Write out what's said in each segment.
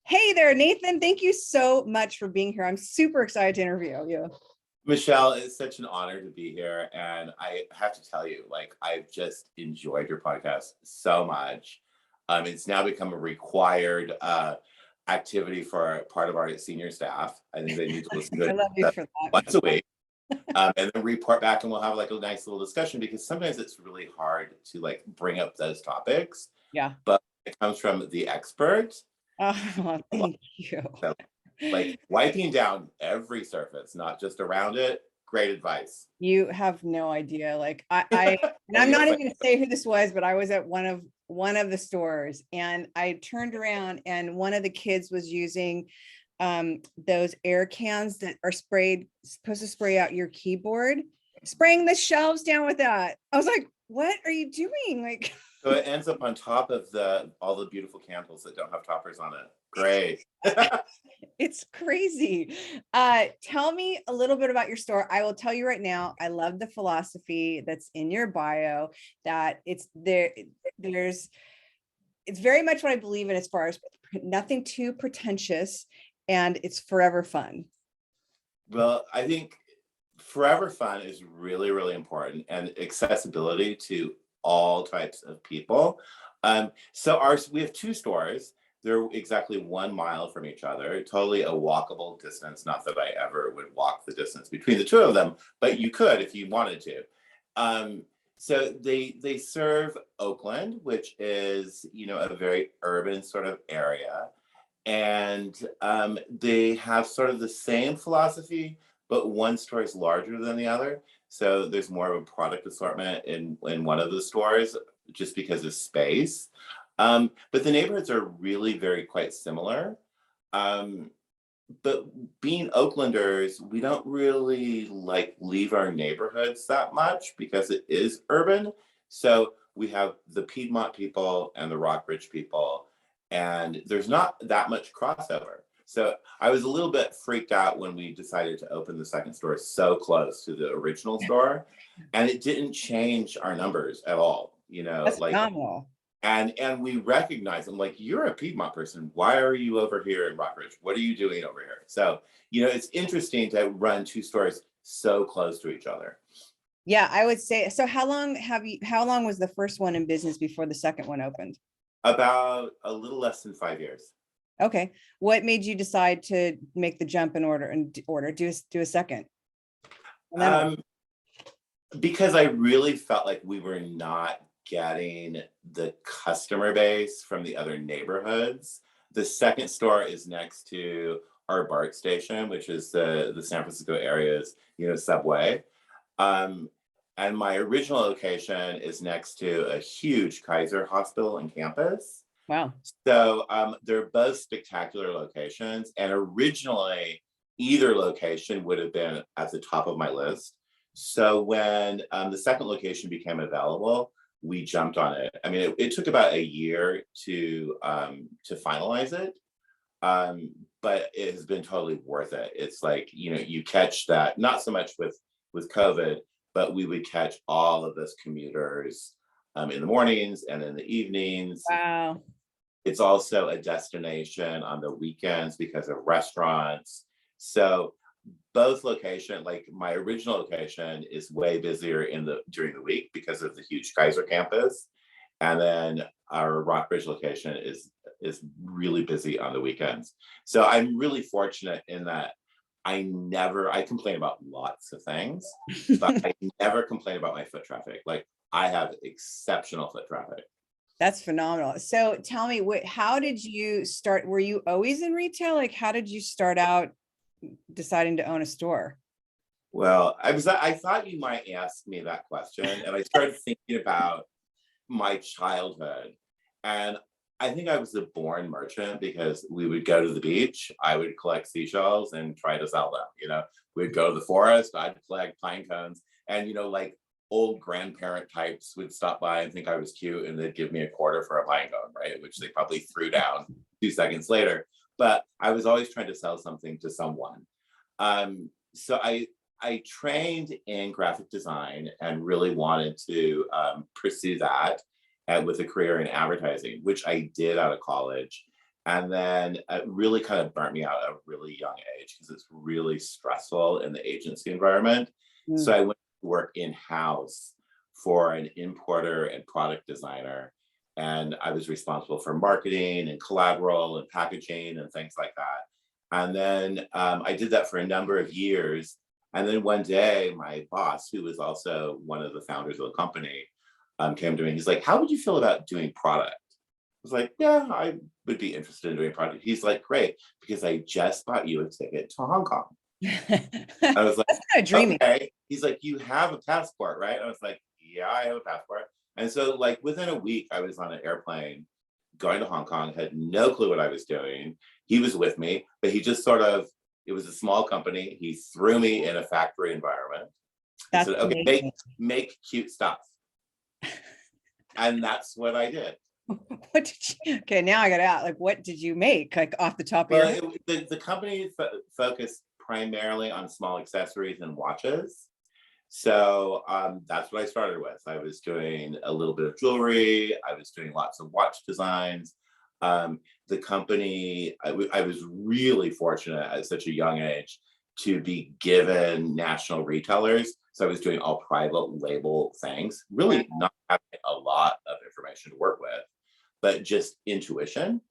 Hey there, Nathan. Thank you so much for being here. I'm super excited to interview you. Michelle, it's such an honor to be here. And I have to tell you, I've just enjoyed your podcast so much. It's now become a required activity for part of our senior staff. I think they need to listen to I it love you for that. once a week and then report back, and we'll have like a nice little discussion, because sometimes it's really hard to like bring up those topics. Yeah. But it comes from the expert. Oh, thank you. So, like wiping down every surface, not just around it. Great advice. You have no idea. And I'm not even going to say who this was, but I was at one of the stores, and I turned around, and one of the kids was using those air cans that are supposed to spray out your keyboard, spraying the shelves down with that. I was like, what are you doing? Like, So it ends up on top of all the beautiful candles that don't have toppers on it. Great. it's crazy. Tell me a little bit about your store. I will tell you right now, I love the philosophy that's in your bio, that it's very much what I believe in, as far as nothing too pretentious, and it's forever fun. Well, I think forever fun is really, really important, and accessibility to all types of people. So we have two stores. They're exactly 1 mile from each other, totally a walkable distance. Not that I ever would walk the distance between the two of them, but you could if you wanted to. So they serve Oakland, which is, a very urban sort of area. And they have sort of the same philosophy, but one store is larger than the other. So there's more of a product assortment in one of the stores, just because of space. But the neighborhoods are really quite similar. Um, but being Oaklanders, we don't really like leave our neighborhoods that much because it is urban. So we have the Piedmont people and the Rockbridge people, and there's not that much crossover. So I was a little bit freaked out when we decided to open the second store so close to the original store, and it didn't change our numbers at all. That's phenomenal. And we recognize them, like, you're a Piedmont person. Why are you over here in Rockbridge? What are you doing over here? So, it's interesting to run two stores so close to each other. Yeah, I would say. So how long was the first one in business before the second one opened? About a little less than 5 years. Okay. What made you decide to make the jump in order and do a second? Because I really felt like we were not getting the customer base from the other neighborhoods. The second store is next to our BART station, which is the San Francisco area's, subway. And my original location is next to a huge Kaiser hospital and campus. Wow. So they're both spectacular locations. And originally, either location would have been at the top of my list. So when the second location became available, we jumped on it. I mean, it took about a year to finalize it, but it has been totally worth it. It's like, you catch that, not so much with COVID, but we would catch all of those commuters in the mornings and in the evenings. Wow. It's also a destination on the weekends because of restaurants. So both location, like my original location, is way busier during the week because of the huge Kaiser campus, and then our Rockbridge location is really busy on the weekends. So I'm really fortunate in that I complain about lots of things, but I never complain about my foot traffic. Like, I have exceptional foot traffic. That's phenomenal. So tell me, how did you start? Were you always in retail? Like, how did you start out deciding to own a store? Well, I thought you might ask me that question, and I started thinking about my childhood. And I think I was a born merchant, because we would go to the beach, I would collect seashells and try to sell them. We'd go to the forest, I'd collect pine cones, and like old grandparent types would stop by and think I was cute, and they'd give me a quarter for a pine cone, right? Which they probably threw down 2 seconds later. But I was always trying to sell something to someone. So I trained in graphic design and really wanted to pursue that with a career in advertising, which I did out of college. And then it really kind of burnt me out at a really young age because it's really stressful in the agency environment. So I went to work in-house for an importer and product designer. And I was responsible for marketing and collateral and packaging and things like that. And then I did that for a number of years. And then one day, my boss, who was also one of the founders of the company, came to me. He's like, "How would you feel about doing product?" I was like, "Yeah, I would be interested in doing product." He's like, "Great, because I just bought you a ticket to Hong Kong." I was like, That's kind of dreamy. "Okay." He's like, "You have a passport, right?" I was like, "Yeah, I have a passport." And so, like, within a week, I was on an airplane going to Hong Kong, had no clue what I was doing. He was with me, but he just sort of, it was a small company. He threw me in a factory environment. He That's said, "Okay, amazing. make cute stuff." And that's what I did. What did you, okay, now I got out. Like, what did you make? Like off the top of your Well, head? the company focused primarily on small accessories and watches. So that's what I started with. I was doing a little bit of jewelry. I was doing lots of watch designs. The company, I was really fortunate at such a young age to be given national retailers. So I was doing all private label things, really not having a lot of information to work with, but just intuition.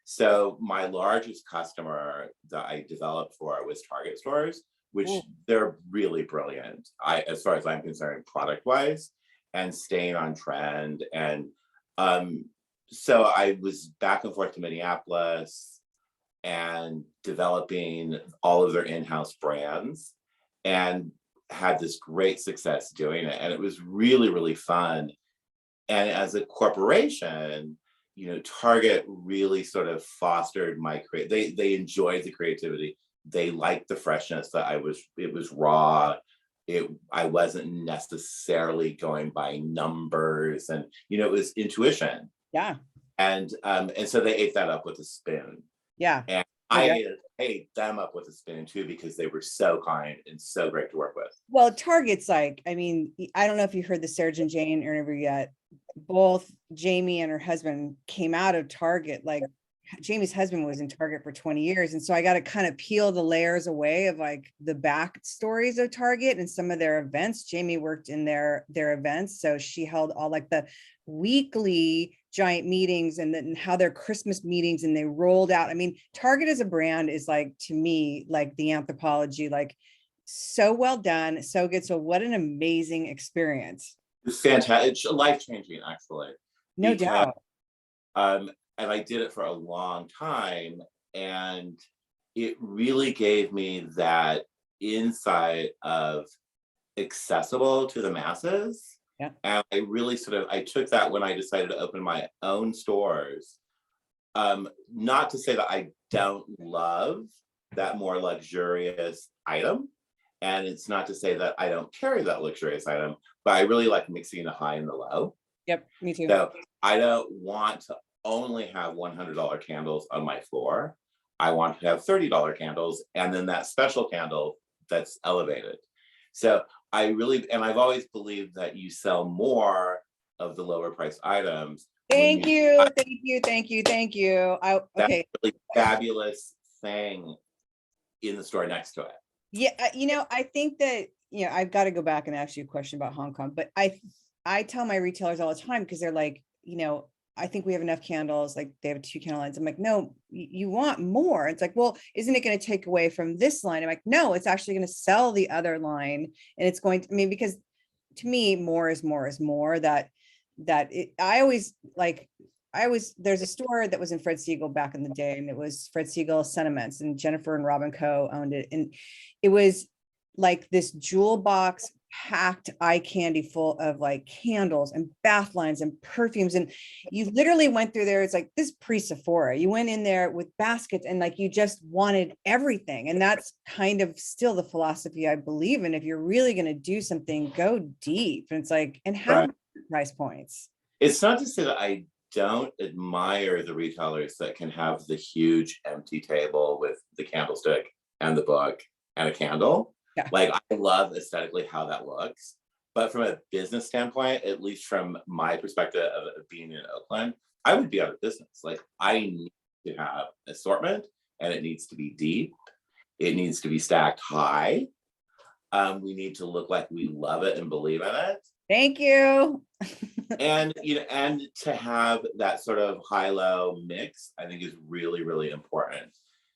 So my largest customer that I developed for was Target stores, which Ooh, they're really brilliant. As far as I'm concerned, product wise, and staying on trend. And um, so I was back and forth to Minneapolis and developing all of their in-house brands, and had this great success doing it. And it was really, really fun. And as a corporation, Target really sort of fostered my they enjoyed the creativity. They liked the freshness that it was raw. I wasn't necessarily going by numbers, and it was intuition. yeah. And so they ate that up with a spoon. Yeah. And No doubt. I ate them up with a spoon too, because they were so kind and so great to work with. Well, Target's like, I mean, I don't know if you heard the Sarah and Jane interview yet. Both Jamie and her husband came out of Target. Like Jamie's husband was in Target for 20 years. And so I got to kind of peel the layers away of like the back stories of Target and some of their events. Jamie worked in their events. So she held all like the weekly giant meetings, and then how their Christmas meetings, and they rolled out. I mean, Target as a brand is like, to me, like the Anthropologie, like so well done, so good. So what an amazing experience. It's fantastic. It's life changing, actually, No because doubt. um, and I did it for a long time, and it really gave me that insight of accessible to the masses. Yeah. And I really I took that when I decided to open my own stores. Not to say that I don't love that more luxurious item. And it's not to say that I don't carry that luxurious item, but I really like mixing the high and the low. Yep. Me too. So I don't want to only have $100 candles on my floor. I want to have $30 candles, and then that special candle that's elevated. So and I've always believed that you sell more of the lower priced items. Thank you. Thank you. Thank you. Thank you. That Okay. really fabulous thing in the store next to it. Yeah. I think that, I've got to go back and ask you a question about Hong Kong, but I tell my retailers all the time, because they're like, I think we have enough candles. Like they have 2 candle lines. I'm like, no, you want more. It's like, well, isn't it going to take away from this line? I'm like, no, it's actually going to sell the other line. And it's going to, I mean, because to me, more is more is more. There's a store that was in Fred Siegel back in the day, and it was Fred Siegel Sentiments, and Jennifer and Robin Coe owned it. And it was like this jewel box packed eye candy full of like candles and bath lines and perfumes. And you literally went through there. It's like this pre-Sephora. You went in there with baskets, and like you just wanted everything. And that's kind of still the philosophy I believe in. If you're really going to do something, go deep. And it's like, and have price points. It's not to say that I don't admire the retailers that can have the huge empty table with the candlestick and the book and a candle. Yeah. Like, I love aesthetically how that looks. But from a business standpoint, at least from my perspective of being in Oakland, I would be out of business. Like, I need to have assortment, and it needs to be deep. It needs to be stacked high. We need to look like we love it and believe in it. Thank you. And and to have that sort of high-low mix, I think is really, really important.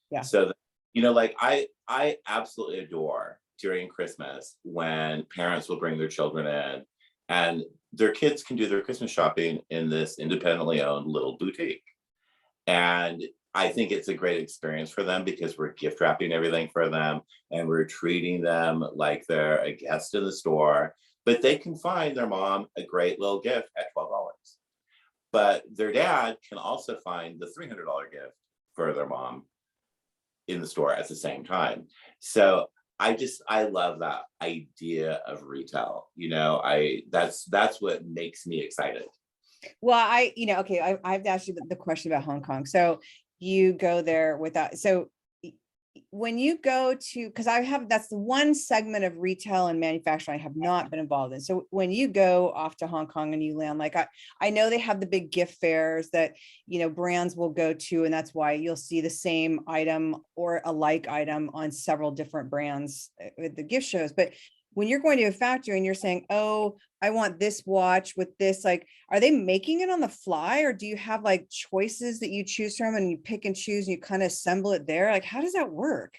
Yeah. So that, like I absolutely adore during Christmas when parents will bring their children in and their kids can do their Christmas shopping in this independently owned little boutique. And I think it's a great experience for them because we're gift wrapping everything for them and we're treating them like they're a guest in the store, but they can find their mom a great little gift at $12. But their dad can also find the $300 gift for their mom in the store at the same time. So I love that idea of retail. That's what makes me excited. Well, I've asked you the question about Hong Kong. So you go there without, so when you go to, because that's the one segment of retail and manufacturing I have not been involved in. So when you go off to Hong Kong and you land, like I know they have the big gift fairs that, brands will go to, and that's why you'll see the same item or a like item on several different brands at the gift shows. But when you're going to a factory and you're saying, oh, I want this watch with this, like, are they making it on the fly, or do you have like choices that you choose from and you pick and choose and you kind of assemble it there? Like, how does that work?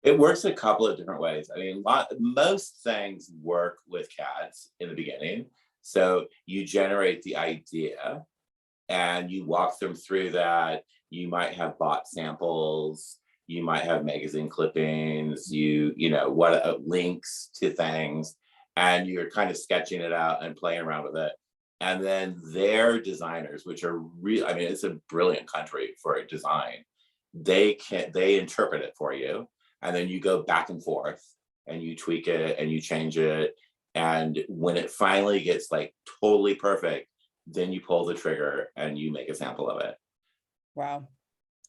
It works a couple of different ways. I mean, most things work with CADs in the beginning. So you generate the idea and you walk them through that. You might have bought samples. You might have magazine clippings, links to things, and you're kind of sketching it out and playing around with it. And then their designers, which are it's a brilliant country for design. They interpret it for you. And then you go back and forth and you tweak it and you change it. And when it finally gets like totally perfect, then you pull the trigger and you make a sample of it. Wow.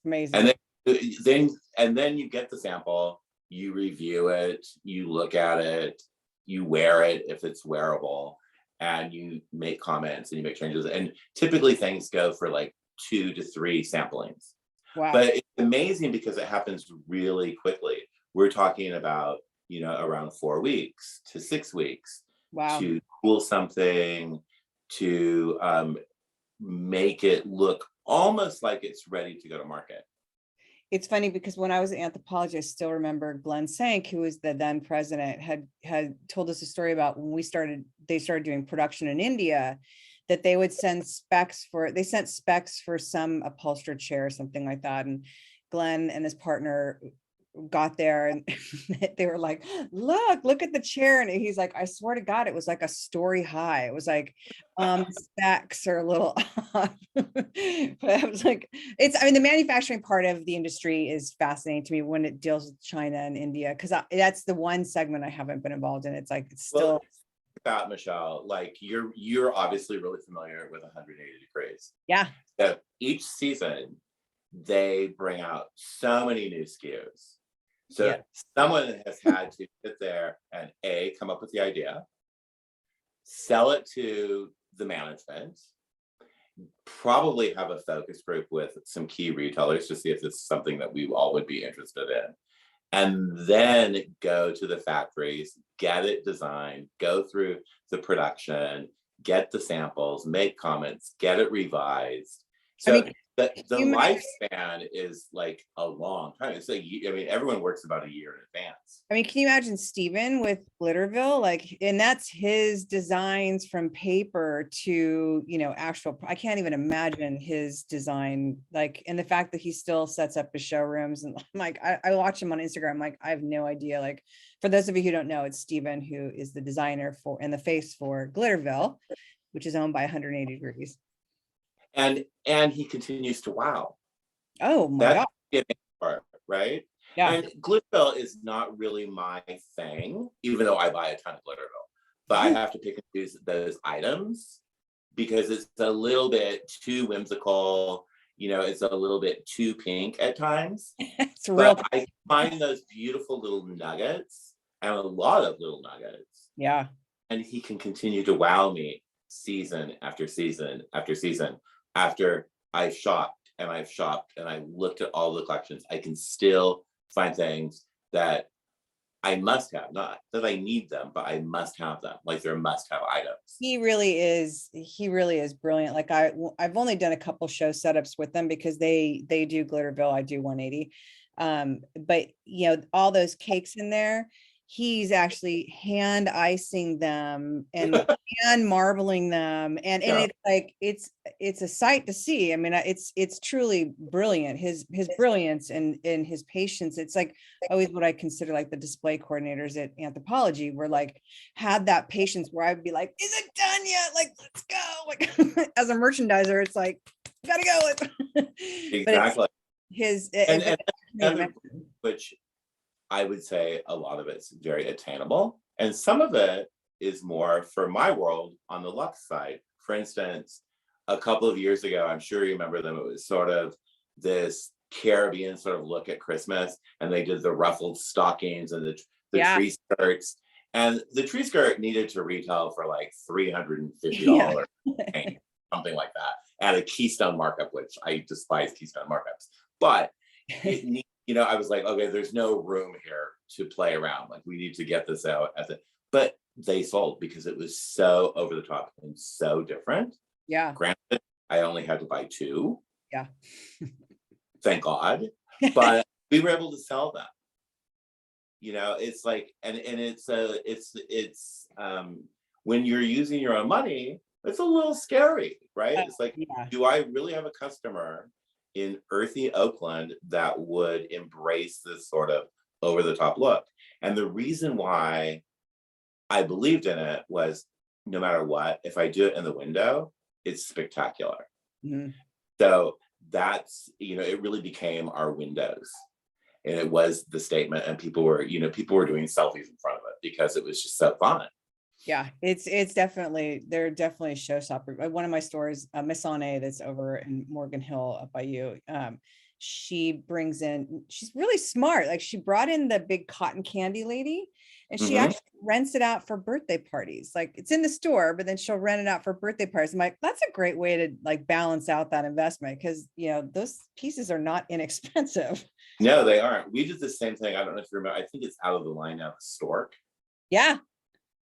Amazing. And then you get the sample, you review it, you look at it, you wear it if it's wearable, and you make comments and you make changes. And typically things go for like 2 to 3 samplings. Wow. But it's amazing because it happens really quickly. We're talking about, around 4 weeks to 6 weeks. Wow. To cool something, to make it look almost like it's ready to go to market. It's funny because when I was an anthropologist, I still remember Glenn Sank, who was the then president, had told us a story about when they started doing production in India, that they would send specs for some upholstered chair or something like that. And Glenn and his partner got there and they were like, look at the chair. And he's like, I swear to God, it was like a story high. It was like, specs are a little off. But I was like, the manufacturing part of the industry is fascinating to me when it deals with China and India, because that's the one segment I haven't been involved in. It's still about Michelle, like you're obviously really familiar with 180 degrees. Yeah. So each season they bring out so many new SKUs. So someone has had to sit there and come up with the idea, sell it to the management, probably have a focus group with some key retailers to see if it's something that we all would be interested in. And then go to the factories, get it designed, go through the production, get the samples, make comments, get it revised. So the lifespan is like a long time. It's everyone works about a year in advance. Can you imagine Steven with Glitterville? And that's his designs from paper to, actual, I can't even imagine his design, and the fact that he still sets up his showrooms. And I'm like, I watch him on Instagram. I'm like, I have no idea. For those of you who don't know, it's Steven who is the designer and the face for Glitterville, which is owned by 180 Degrees. And he continues to wow. Oh my God. That's the part, right? Yeah. And Glitterville is not really my thing, even though I buy a ton of Glitterville. But I have to pick and choose those items because it's a little bit too whimsical. It's a little bit too pink at times. It's real. But I find those beautiful little nuggets and a lot of little nuggets. Yeah. And he can continue to wow me season after season after season after I've shopped and I've shopped and I looked at all the collections, I can still find things that I must have, not that I need them, but I must have them. Like they're must have items. He really is brilliant. Like I've only done a couple show setups with them because they do Glitterville, I do 180. But all those cakes in there, he's actually hand icing them and hand marbling them, and Yeah. it's like it's a sight to see. I mean, it's truly brilliant. His brilliance and his patience. It's like always what I consider like the display coordinators at Anthropology were like, had that patience where I'd be like, is it done yet? Like, let's go. Like as a merchandiser, it's like, gotta go. Exactly. And which I would say a lot of it's very attainable. And some of it is more, for my world, on the luxe side. For instance, a couple of years ago, I'm sure you remember them, it was sort of this Caribbean sort of look at Christmas, and they did the ruffled stockings and the tree skirts. And the tree skirt needed to retail for like $350, something like that, at a Keystone markup, which I despise Keystone markups. But it I was like, okay, there's no room here to play around. Like we need to get this out but they sold because it was so over the top and so different. Yeah. Granted, I only had to buy 2. Yeah. Thank God. But we were able to sell them. It's like, and it's when you're using your own money, it's a little scary, right? It's like, do I really have a customer in earthy Oakland that would embrace this sort of over the top look? And the reason why I believed in it was, no matter what, if I do it in the window, it's spectacular. Mm-hmm. So that's, it really became our windows, and it was the statement, and people were doing selfies in front of it because it was just so fun. Yeah, it's definitely, they're definitely showstopper. One of my stores, Miss Anne, that's over in Morgan Hill up by you, she's really smart. Like she brought in the big cotton candy lady, and she actually rents it out for birthday parties. Like it's in the store, but then she'll rent it out for birthday parties. I'm like, that's a great way to like balance out that investment, because those pieces are not inexpensive. No, they aren't. We did the same thing. I don't know if you remember. I think it's out of the line now, the stork. Yeah.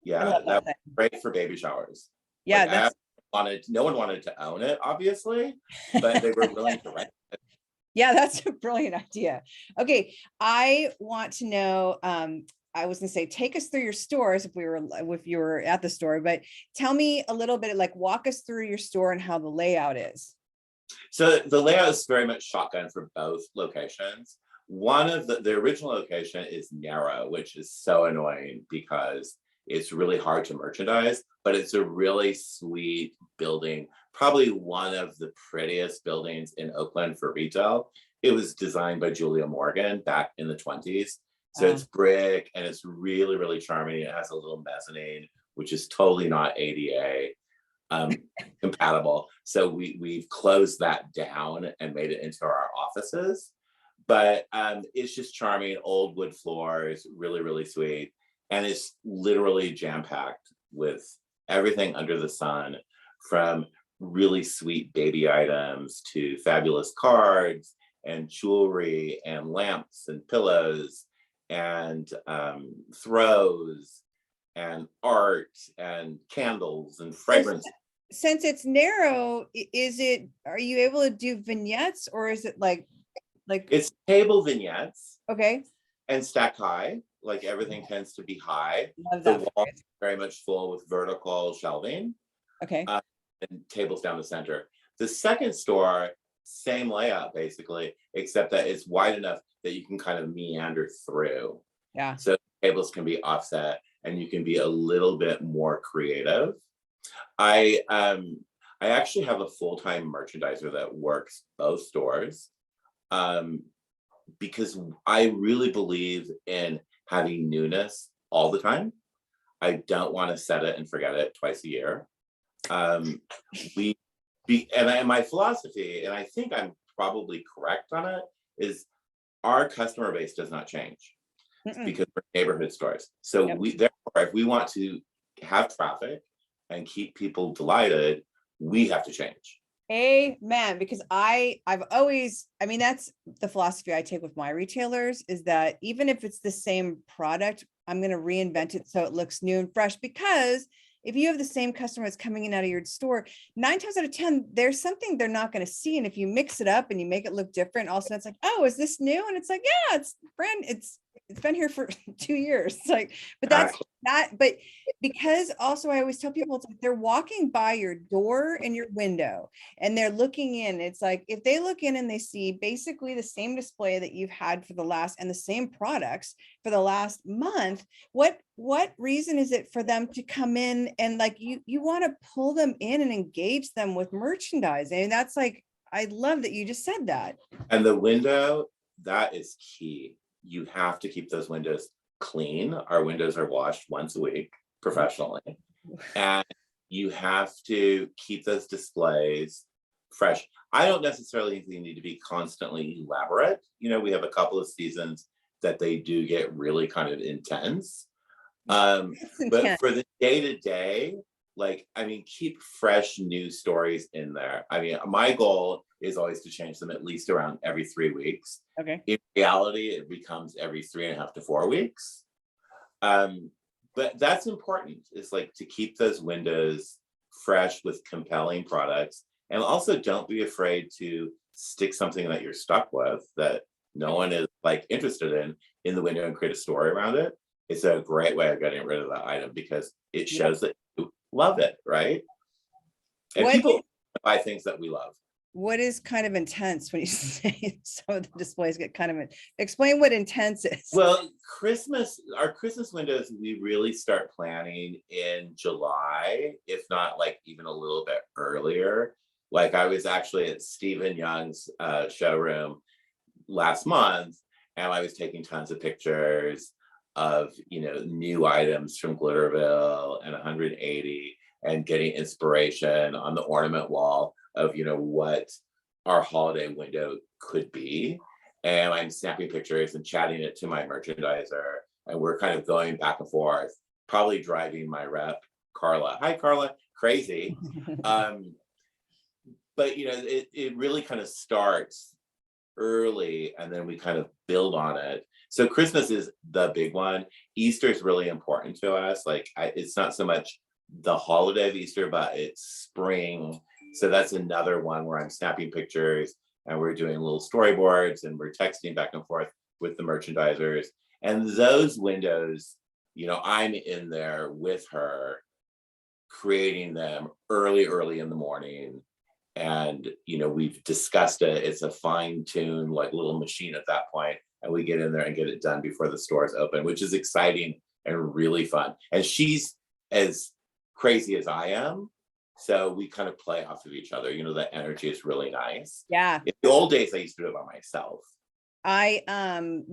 Yeah, that was great for baby showers. Yeah, no one wanted to own it, obviously, but they were willing to rent it. Yeah, that's a brilliant idea. Okay, I want to know, I was gonna say, take us through your stores if you were at the store, but tell me a little bit, like walk us through your store and how the layout is. So the layout is very much shotgun for both locations. One of the original location is narrow, which is so annoying because it's really hard to merchandise, but it's a really sweet building. Probably one of the prettiest buildings in Oakland for retail. It was designed by Julia Morgan back in the 1920s. So it's brick and it's really, really charming. It has a little mezzanine, which is totally not ADA compatible. So we've closed that down and made it into our offices. But it's just charming, old wood floors, really, really sweet. And it's literally jam-packed with everything under the sun, from really sweet baby items to fabulous cards and jewelry and lamps and pillows and throws and art and candles and fragrances. Since it's narrow, are you able to do vignettes, or is it like it's table vignettes? Okay. And stack high. Like everything tends to be high. The wall is very much full with vertical shelving. Okay. And tables down the center. The second store, same layout basically, except that it's wide enough that you can kind of meander through. Yeah. So tables can be offset and you can be a little bit more creative. I actually have a full-time merchandiser that works both stores, because I really believe in having newness all the time. I don't want to set it and forget it twice a year. And my philosophy, and I think I'm probably correct on it, is our customer base does not change because we're neighborhood stores. So therefore, if we want to have traffic and keep people delighted, we have to change. Amen. Because I've always, I mean, that's the philosophy I take with my retailers, is that even if it's the same product, I'm going to reinvent it so it looks new and fresh. Because if you have the same customer that's coming in out of your store, 9 times out of 10, there's something they're not going to see. And if you mix it up and you make it look different, also it's like, oh, is this new? And it's like, yeah, it's been here for 2 years. It's like, but that's not, but because also I always tell people, it's like they're walking by your door and your window and they're looking in. It's like, if they look in and they see basically the same display that you've had for the last, and the same products for the last month, what reason is it for them to come in and like you want to pull them in and engage them with merchandising? And that's like, I love that you just said that. And the window, that is key. You have to keep those windows clean. Our windows are washed once a week professionally. And you have to keep those displays fresh. I don't necessarily think they need to be constantly elaborate. You know, we have a couple of seasons that they do get really kind of intense. But for the day-to-day, like, I mean, keep fresh news stories in there. I mean, my goal is always to change them at least around every 3 weeks. Okay. In reality, it becomes every 3.5 to 4 weeks. But that's important. It's like to keep those windows fresh with compelling products. And also don't be afraid to stick something that you're stuck with that no one is like interested in the window and create a story around it. It's a great way of getting rid of that item because it shows that you love it, right? And people buy things that we love. What is kind of intense when you say some of the displays get kind of, explain what intense is? Well, our Christmas windows, we really start planning in July, if not like even a little bit earlier. Like I was actually at Stephen Young's showroom last month, and I was taking tons of pictures of, you know, new items from Glitterville and 180 and getting inspiration on the ornament wall of, you know, what our holiday window could be. And I'm snapping pictures and chatting it to my merchandiser. And we're kind of going back and forth, probably driving my rep, Carla. Hi, Carla. Crazy. But, you know, it really kind of starts early and then we kind of build on it. So Christmas is the big one. Easter is really important to us. Like it's not so much the holiday of Easter, but it's spring. So that's another one where I'm snapping pictures and we're doing little storyboards and we're texting back and forth with the merchandisers. And those windows, you know, I'm in there with her creating them early in the morning. And, you know, we've discussed it. It's a fine-tuned like little machine at that point. And we get in there and get it done before the stores open, which is exciting and really fun. And she's as crazy as I am. So we kind of play off of each other. You know, the energy is really nice. Yeah. In the old days, I used to do it by myself.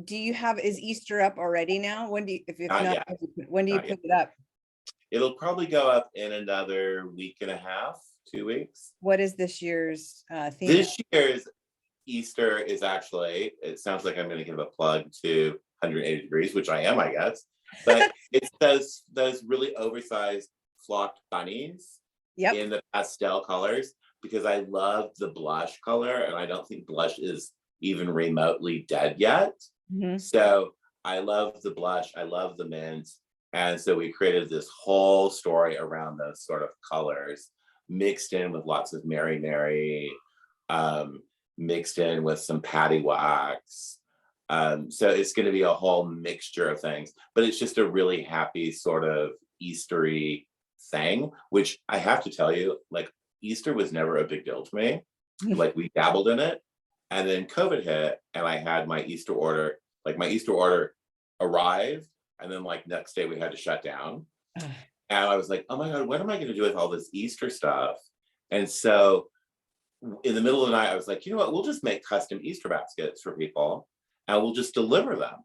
Do you have, is Easter up already now? When do you, if not, yet. when do you Not put it up? It'll probably go up in another week and a half, 2 weeks. What is this year's theme? This year's Easter is actually, it sounds like I'm going to give a plug to 180 degrees, which I am, I guess. But it's those really oversized flocked bunnies in the pastel colors, because I love the blush color and I don't think blush is even remotely dead yet. Mm-hmm. So I love the blush, I love the mint. And so we created this whole story around those sort of colors, mixed in with lots of Mary Mary, mixed in with some patty wax. So it's going to be a whole mixture of things, but it's just a really happy sort of Eastery thing, which I have to tell you, like Easter was never a big deal to me. Like we dabbled in it, and then COVID hit and I had my Easter order, like my Easter order arrived, and then like next day we had to shut down. And I was like, oh my God, what am I going to do with all this Easter stuff? And so in the middle of the night, I was like, you know what, we'll just make custom Easter baskets for people and we'll just deliver them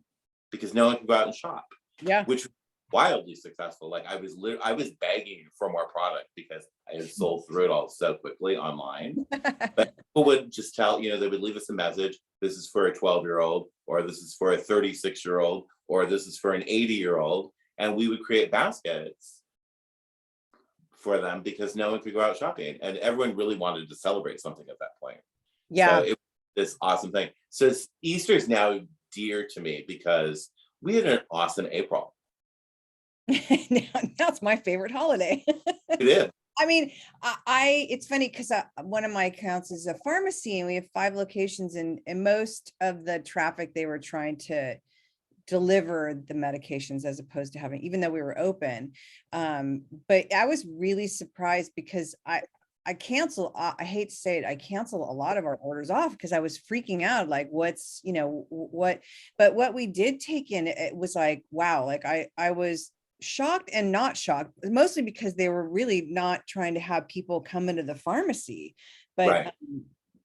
because no one can go out and shop. Yeah. Which was wildly successful. Like I was begging for more product because I had sold through it all so quickly online. But people would just tell, you know, they would leave us a message. This is for a 12-year-old, or this is for a 36-year-old, or this is for an 80-year-old. And we would create baskets for them because no one could go out shopping, and everyone really wanted to celebrate something at that point. Yeah. So it was this awesome thing. So Easter is now dear to me because we had an awesome April. That's my favorite holiday. It is. I mean, it's funny because one of my accounts is a pharmacy, and we have 5 locations, and most of the traffic, they were trying to deliver the medications as opposed to having, even though we were open. But I was really surprised because I cancel, I hate to say it, I cancel a lot of our orders off because I was freaking out, like what's, but what we did take in, it was like, wow, like I was shocked and not shocked, mostly because they were really not trying to have people come into the pharmacy. But Right.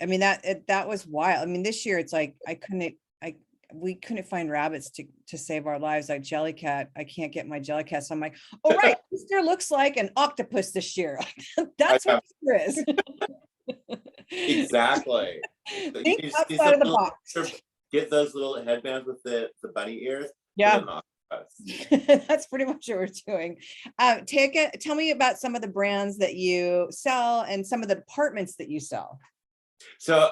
I mean, that was wild. I mean, this year it's like, we couldn't find rabbits to save our lives. Like Jellycat, I can't get my Jellycat. So I'm like, oh, right, Easter looks like an octopus this year. That's what Easter is. Exactly. Think outside of the box. Get those little headbands with the bunny ears. Yeah. That's pretty much what we're doing. Tell me about some of the brands that you sell and some of the departments that you sell. So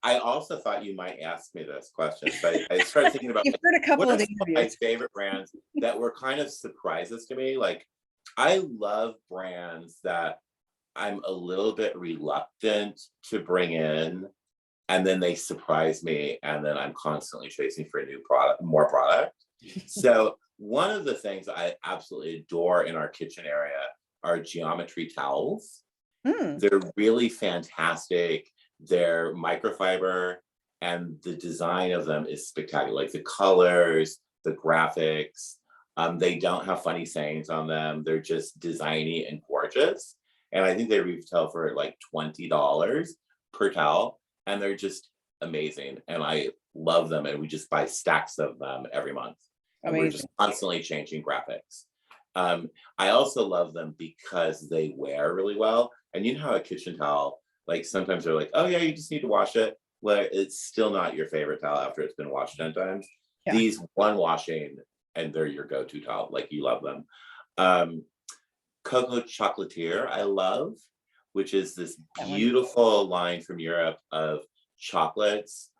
I also thought you might ask me this question, but I started thinking about You've heard a couple what of are interviews. my favorite brands that were kind of surprises to me. Like, I love brands that I'm a little bit reluctant to bring in, and then they surprise me, and then I'm constantly chasing for new product, more product. So one of the things I absolutely adore in our kitchen area are geometry towels. They're really fantastic. They're microfiber, and the design of them is spectacular. Like the colors, the graphics, they don't have funny sayings on them. They're just designy and gorgeous. And I think they retail for like $20 per towel, and they're just amazing. And I love them, and we just buy stacks of them every month. And we're just constantly changing graphics. I also love them because they wear really well. And you know how a kitchen towel, like sometimes they're like, oh yeah, you just need to wash it. Well, it's still not your favorite towel after it's been washed 10 times. Yeah. These one washing, and they're your go-to towel, like you love them. Coco Chocolatier, I love, which is this beautiful line from Europe of chocolates.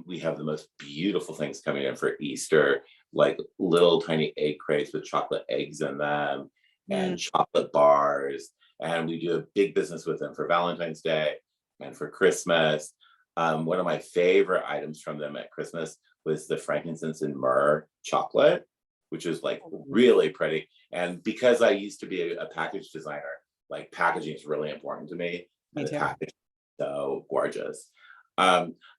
We have the most beautiful things coming in for Easter, like little tiny egg crates with chocolate eggs in them and chocolate bars. And we do a big business with them for Valentine's Day and for Christmas. One of my favorite items from them at Christmas was the frankincense and myrrh chocolate, which is like really pretty. And because I used to be a package designer, like packaging is really important to me. And the packaging is so gorgeous.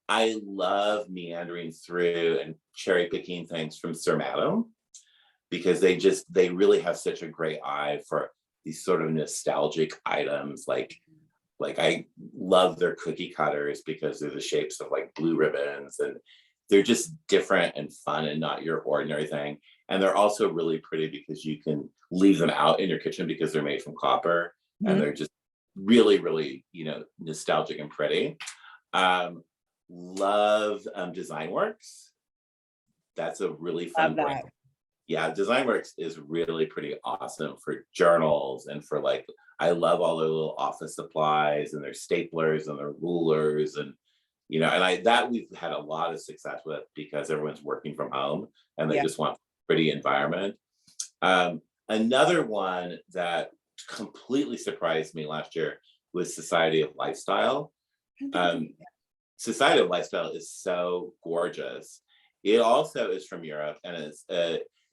I love meandering through and cherry picking things from Sir Madam, because they really have such a great eye for these sort of nostalgic items. Like I love their cookie cutters because they're the shapes of like blue ribbons, and they're just different and fun and not your ordinary thing. And they're also really pretty because you can leave them out in your kitchen because they're made from copper, and they're just really, really, nostalgic and pretty. Love DesignWorks. That's a really fun brand. Yeah, DesignWorks is really pretty awesome for journals and for like, I love all their little office supplies and their staplers and their rulers, and that we've had a lot of success with because everyone's working from home and they just want a pretty environment. Another one that completely surprised me last year was Society of Lifestyle. Society of Lifestyle is so gorgeous. It also is from Europe, and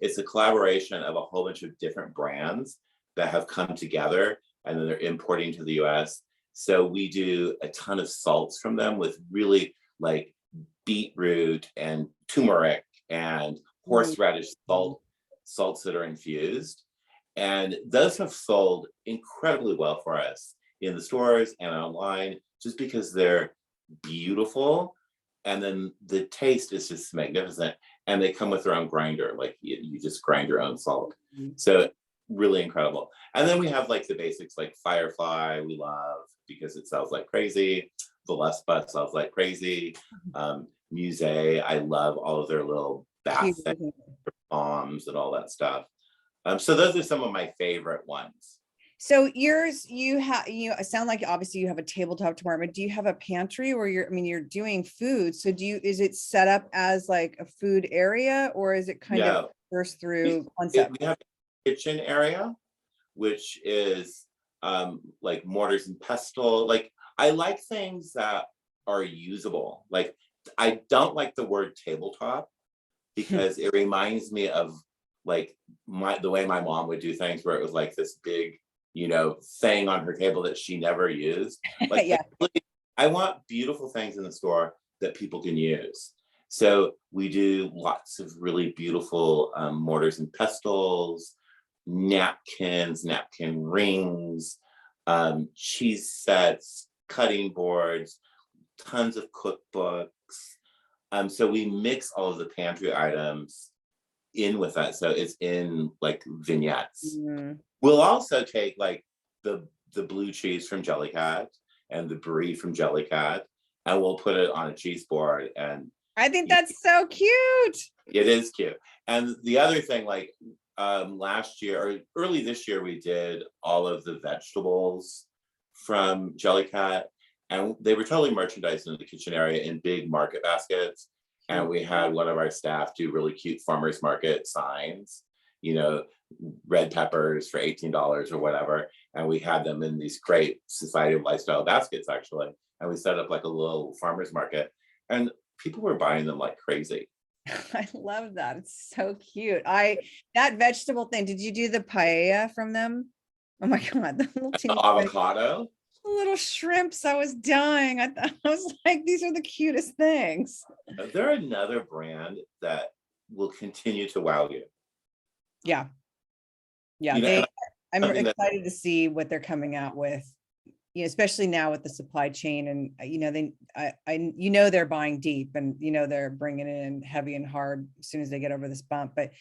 it's a collaboration of a whole bunch of different brands that have come together, and then they're importing to the US. So we do a ton of salts from them with really like beetroot and turmeric and horseradish salts that are infused. And those have sold incredibly well for us in the stores and online, just because they're beautiful, and then the taste is just magnificent, and they come with their own grinder, like you just grind your own salt. So really incredible. And then we have like the basics, like Firefly we love because it sells like crazy. Valespa sells like crazy. Musée, I love all of their little bath bombs and all that stuff. So those are some of my favorite ones. So yours, it sound like obviously you have a tabletop department. Do you have a pantry where you're doing food? So is it set up as like a food area, or is it kind of No, burst we, through concept? we have a kitchen area, which is like mortars and pestle. Like I like things that are usable. Like I don't like the word tabletop because it reminds me of like the way my mom would do things, where it was like this big, thing on her table that she never used. Like Yeah. I want beautiful things in the store that people can use. So we do lots of really beautiful mortars and pestles, napkins, napkin rings, cheese sets, cutting boards, tons of cookbooks. So we mix all of the pantry items in with that. So it's in like vignettes. Mhm. We'll also take like the blue cheese from Jellycat and the brie from Jellycat, and we'll put it on a cheese board. And I think that's so cute. it is cute. And the other thing, like last year or early this year, we did all of the vegetables from Jellycat, and they were totally merchandised in the kitchen area in big market baskets. And we had one of our staff do really cute farmers market signs, red peppers for $18 or whatever. And we had them in these great Society of Lifestyle baskets, actually. And we set up like a little farmers market, and people were buying them like crazy. I love that. It's so cute. That vegetable thing, did you do the paella from them? Oh my God, the little The avocado. little shrimps. I was dying. I was like, these are the cutest things. They're another brand that will continue to wow you. Yeah. Yeah. I'm excited to see what they're coming out with, especially now with the supply chain, and they're buying deep, and they're bringing it in heavy and hard as soon as they get over this bump. But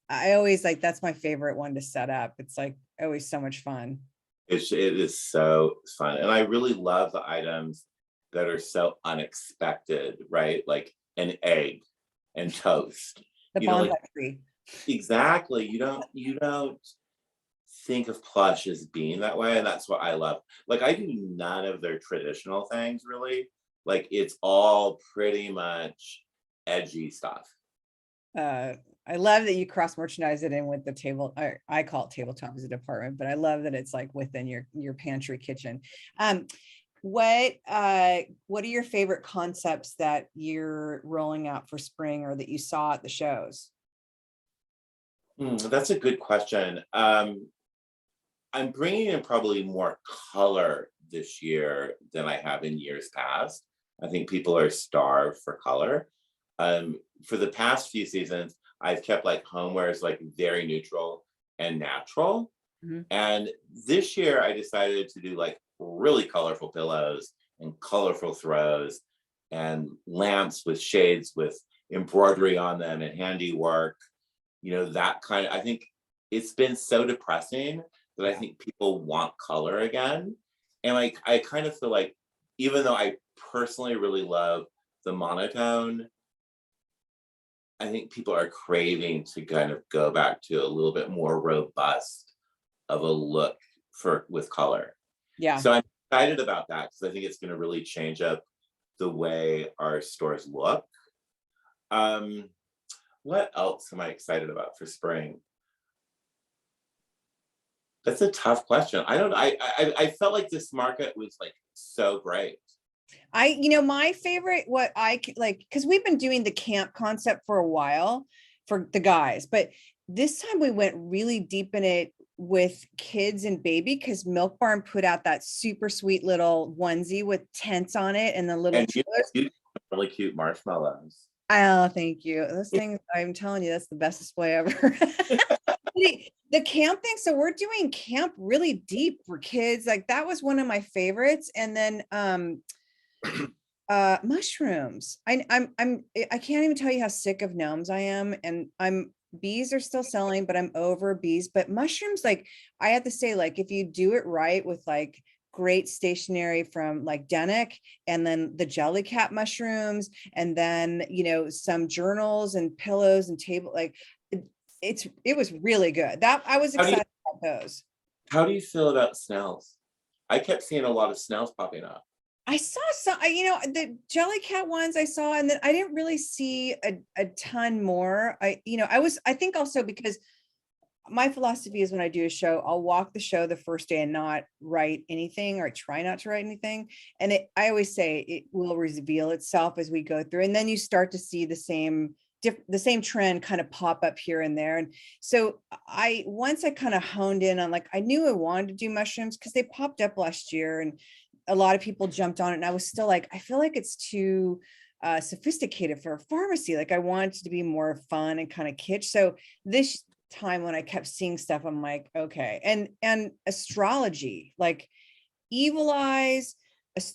I always that's my favorite one to set up. It's like always so much fun. It is so fun. And I really love the items that are so unexpected, right? Like an egg and toast. The bonsai tree. Exactly. You don't think of plush as being that way. And that's what I love. Like I do none of their traditional things really. Like it's all pretty much edgy stuff. I love that you cross merchandise it in with the table. I call it tabletop as a department, but I love that it's like within your pantry kitchen. What are your favorite concepts that you're rolling out for spring, or that you saw at the shows? That's a good question. I'm bringing in probably more color this year than I have in years past. I think people are starved for color. For the past few seasons, I've kept like homewares like very neutral and natural. Mm-hmm. And this year I decided to do like really colorful pillows and colorful throws and lamps with shades with embroidery on them and handiwork. That kind of, I think it's been so depressing that I think people want color again. And like, I kind of feel like, even though I personally really love the monotone, I think people are craving to kind of go back to a little bit more robust of a look with color. Yeah. So I'm excited about that because I think it's going to really change up the way our stores look. What else am I excited about for spring? That's a tough question. I felt like this market was like so great. My favorite, what I like, because we've been doing the camp concept for a while for the guys, but this time we went really deep in it with kids and baby, because Milk Barn put out that super sweet little onesie with tents on it and the little really cute marshmallows. Oh, thank you. Those things, I'm telling you, that's the best display ever. The camp thing. So we're doing camp really deep for kids. Like that was one of my favorites. And then mushrooms. I can't even tell you how sick of gnomes I am. And bees are still selling, but I'm over bees. But mushrooms, like I have to say, like if you do it right with like great stationery from like Denick, and then the Jellycat mushrooms, and then some journals and pillows and table, like it was really good. That I was excited about those. How do you feel about Snells? I kept seeing a lot of Snells popping up. I saw some, the Jellycat ones I saw, and then I didn't really see a ton more. I think also because my philosophy is when I do a show, I'll walk the show the first day and not write anything, or try not to write anything. And I always say it will reveal itself as we go through. And then you start to see the same trend kind of pop up here and there. And so once I kind of honed in on, like, I knew I wanted to do mushrooms because they popped up last year and a lot of people jumped on it. And I was still like, I feel like it's too sophisticated for a pharmacy. Like, I wanted it to be more fun and kind of kitsch. So this time when I kept seeing stuff, I'm like, okay. And astrology, like evil eyes,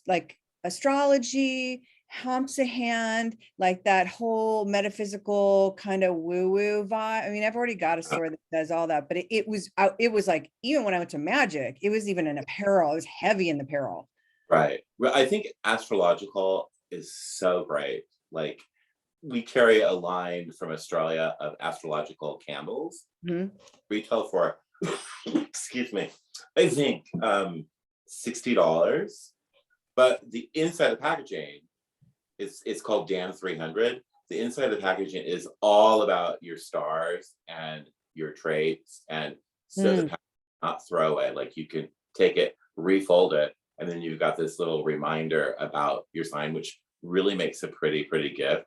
like astrology, humps a hand, like that whole metaphysical kind of woo-woo vibe. I mean, I've already got a store that does all that, but it was like, even when I went to Magic, it was even an apparel. It was heavy in the apparel. Right. Well, I think astrological is so great. Like, we carry a line from Australia of astrological candles. Mm-hmm. Retail for, excuse me, I think $60. But the inside of the packaging it's called Dan 300. The inside of the packaging is all about your stars and your traits, and so the packaging is not throwaway. Like, you can take it, refold it, and then you've got this little reminder about your sign, which really makes a pretty gift.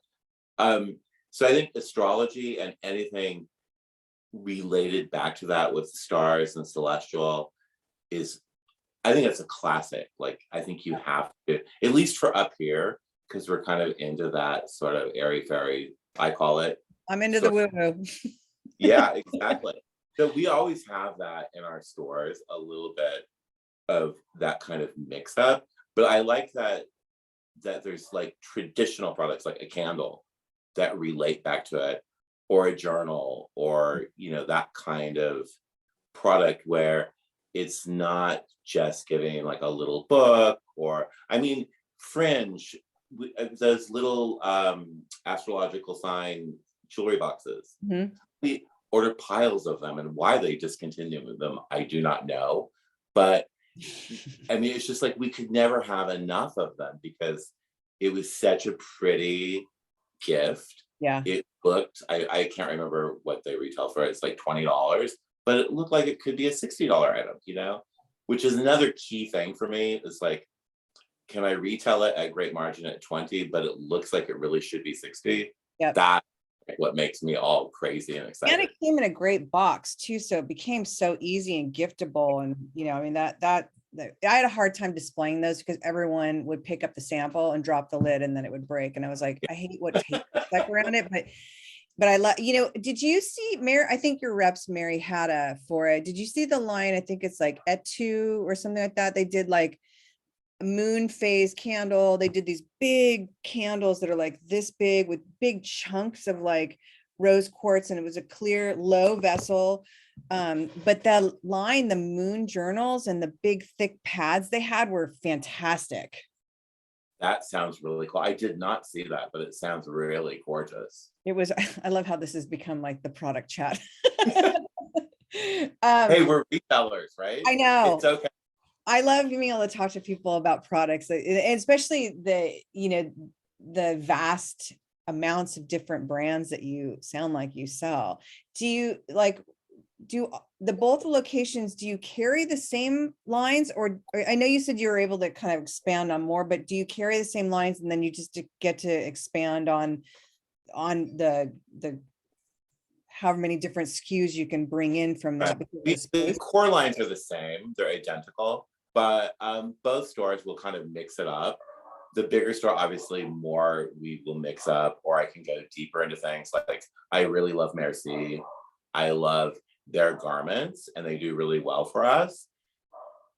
So I think astrology and anything related back to that with stars and celestial is, I think it's a classic. Like, I think you have to, at least for up here, because we're kind of into that sort of airy fairy, I call it. I'm into the woo-woo. Yeah, exactly. So we always have that in our stores, a little bit of that kind of mix up. But I like that there's like traditional products, like a candle, that relate back to it, or a journal, or that kind of product where it's not just giving like a little book, or I mean, Fringe, those little astrological sign jewelry boxes. Mm-hmm. We order piles of them, and why they discontinue them, I do not know. But I mean, it's just like we could never have enough of them because it was such a pretty gift. Yeah. It looked, I can't remember what they retail for. It's like $20, but it looked like it could be a $60 item, which is another key thing for me. It's like, can I retail it at great margin at 20, but it looks like it really should be 60? Yep. That's what makes me all crazy and excited. And it came in a great box too, so it became so easy and giftable. And I mean, that I had a hard time displaying those because everyone would pick up the sample and drop the lid, and then it would break. And I was like, I hate what tape stuck around it, but I love. Did you see Mary? I think your reps, Mary, had a for it. Did you see the line? I think it's like Et2 or something like that. They did like a moon phase candle. They did these big candles that are like this big with big chunks of like rose quartz, and it was a clear low vessel. But the line, the moon journals and the big thick pads they had were fantastic. That sounds really cool. I did not see that, but it sounds really gorgeous. It was, I love how this has become like the product chat. Hey, we're retailers, right? I know. It's okay. I love being able to talk to people about products, especially the vast amounts of different brands that you sound like you sell. Do both locations, do you carry the same lines, or I know you said you were able to kind of expand on more, but do you carry the same lines and then you just get to expand on the however many different SKUs you can bring in from that? The core lines are the same, they're identical, but both stores will kind of mix it up. The bigger store, obviously, more we will mix up, or I can go deeper into things. Like I really love Merci. I love their garments, and they do really well for us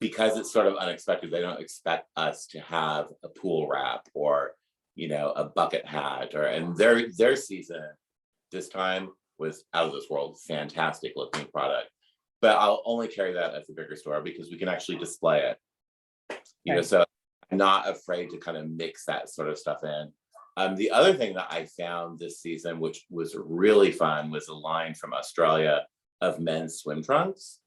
because it's sort of unexpected. They don't expect us to have a pool wrap or a bucket hat, and their season this time was out of this world, fantastic looking product. But I'll only carry that at the bigger store because we can actually display it. So I'm not afraid to kind of mix that sort of stuff in. The other thing that I found this season, which was really fun, was a line from Australia of men's swim trunks.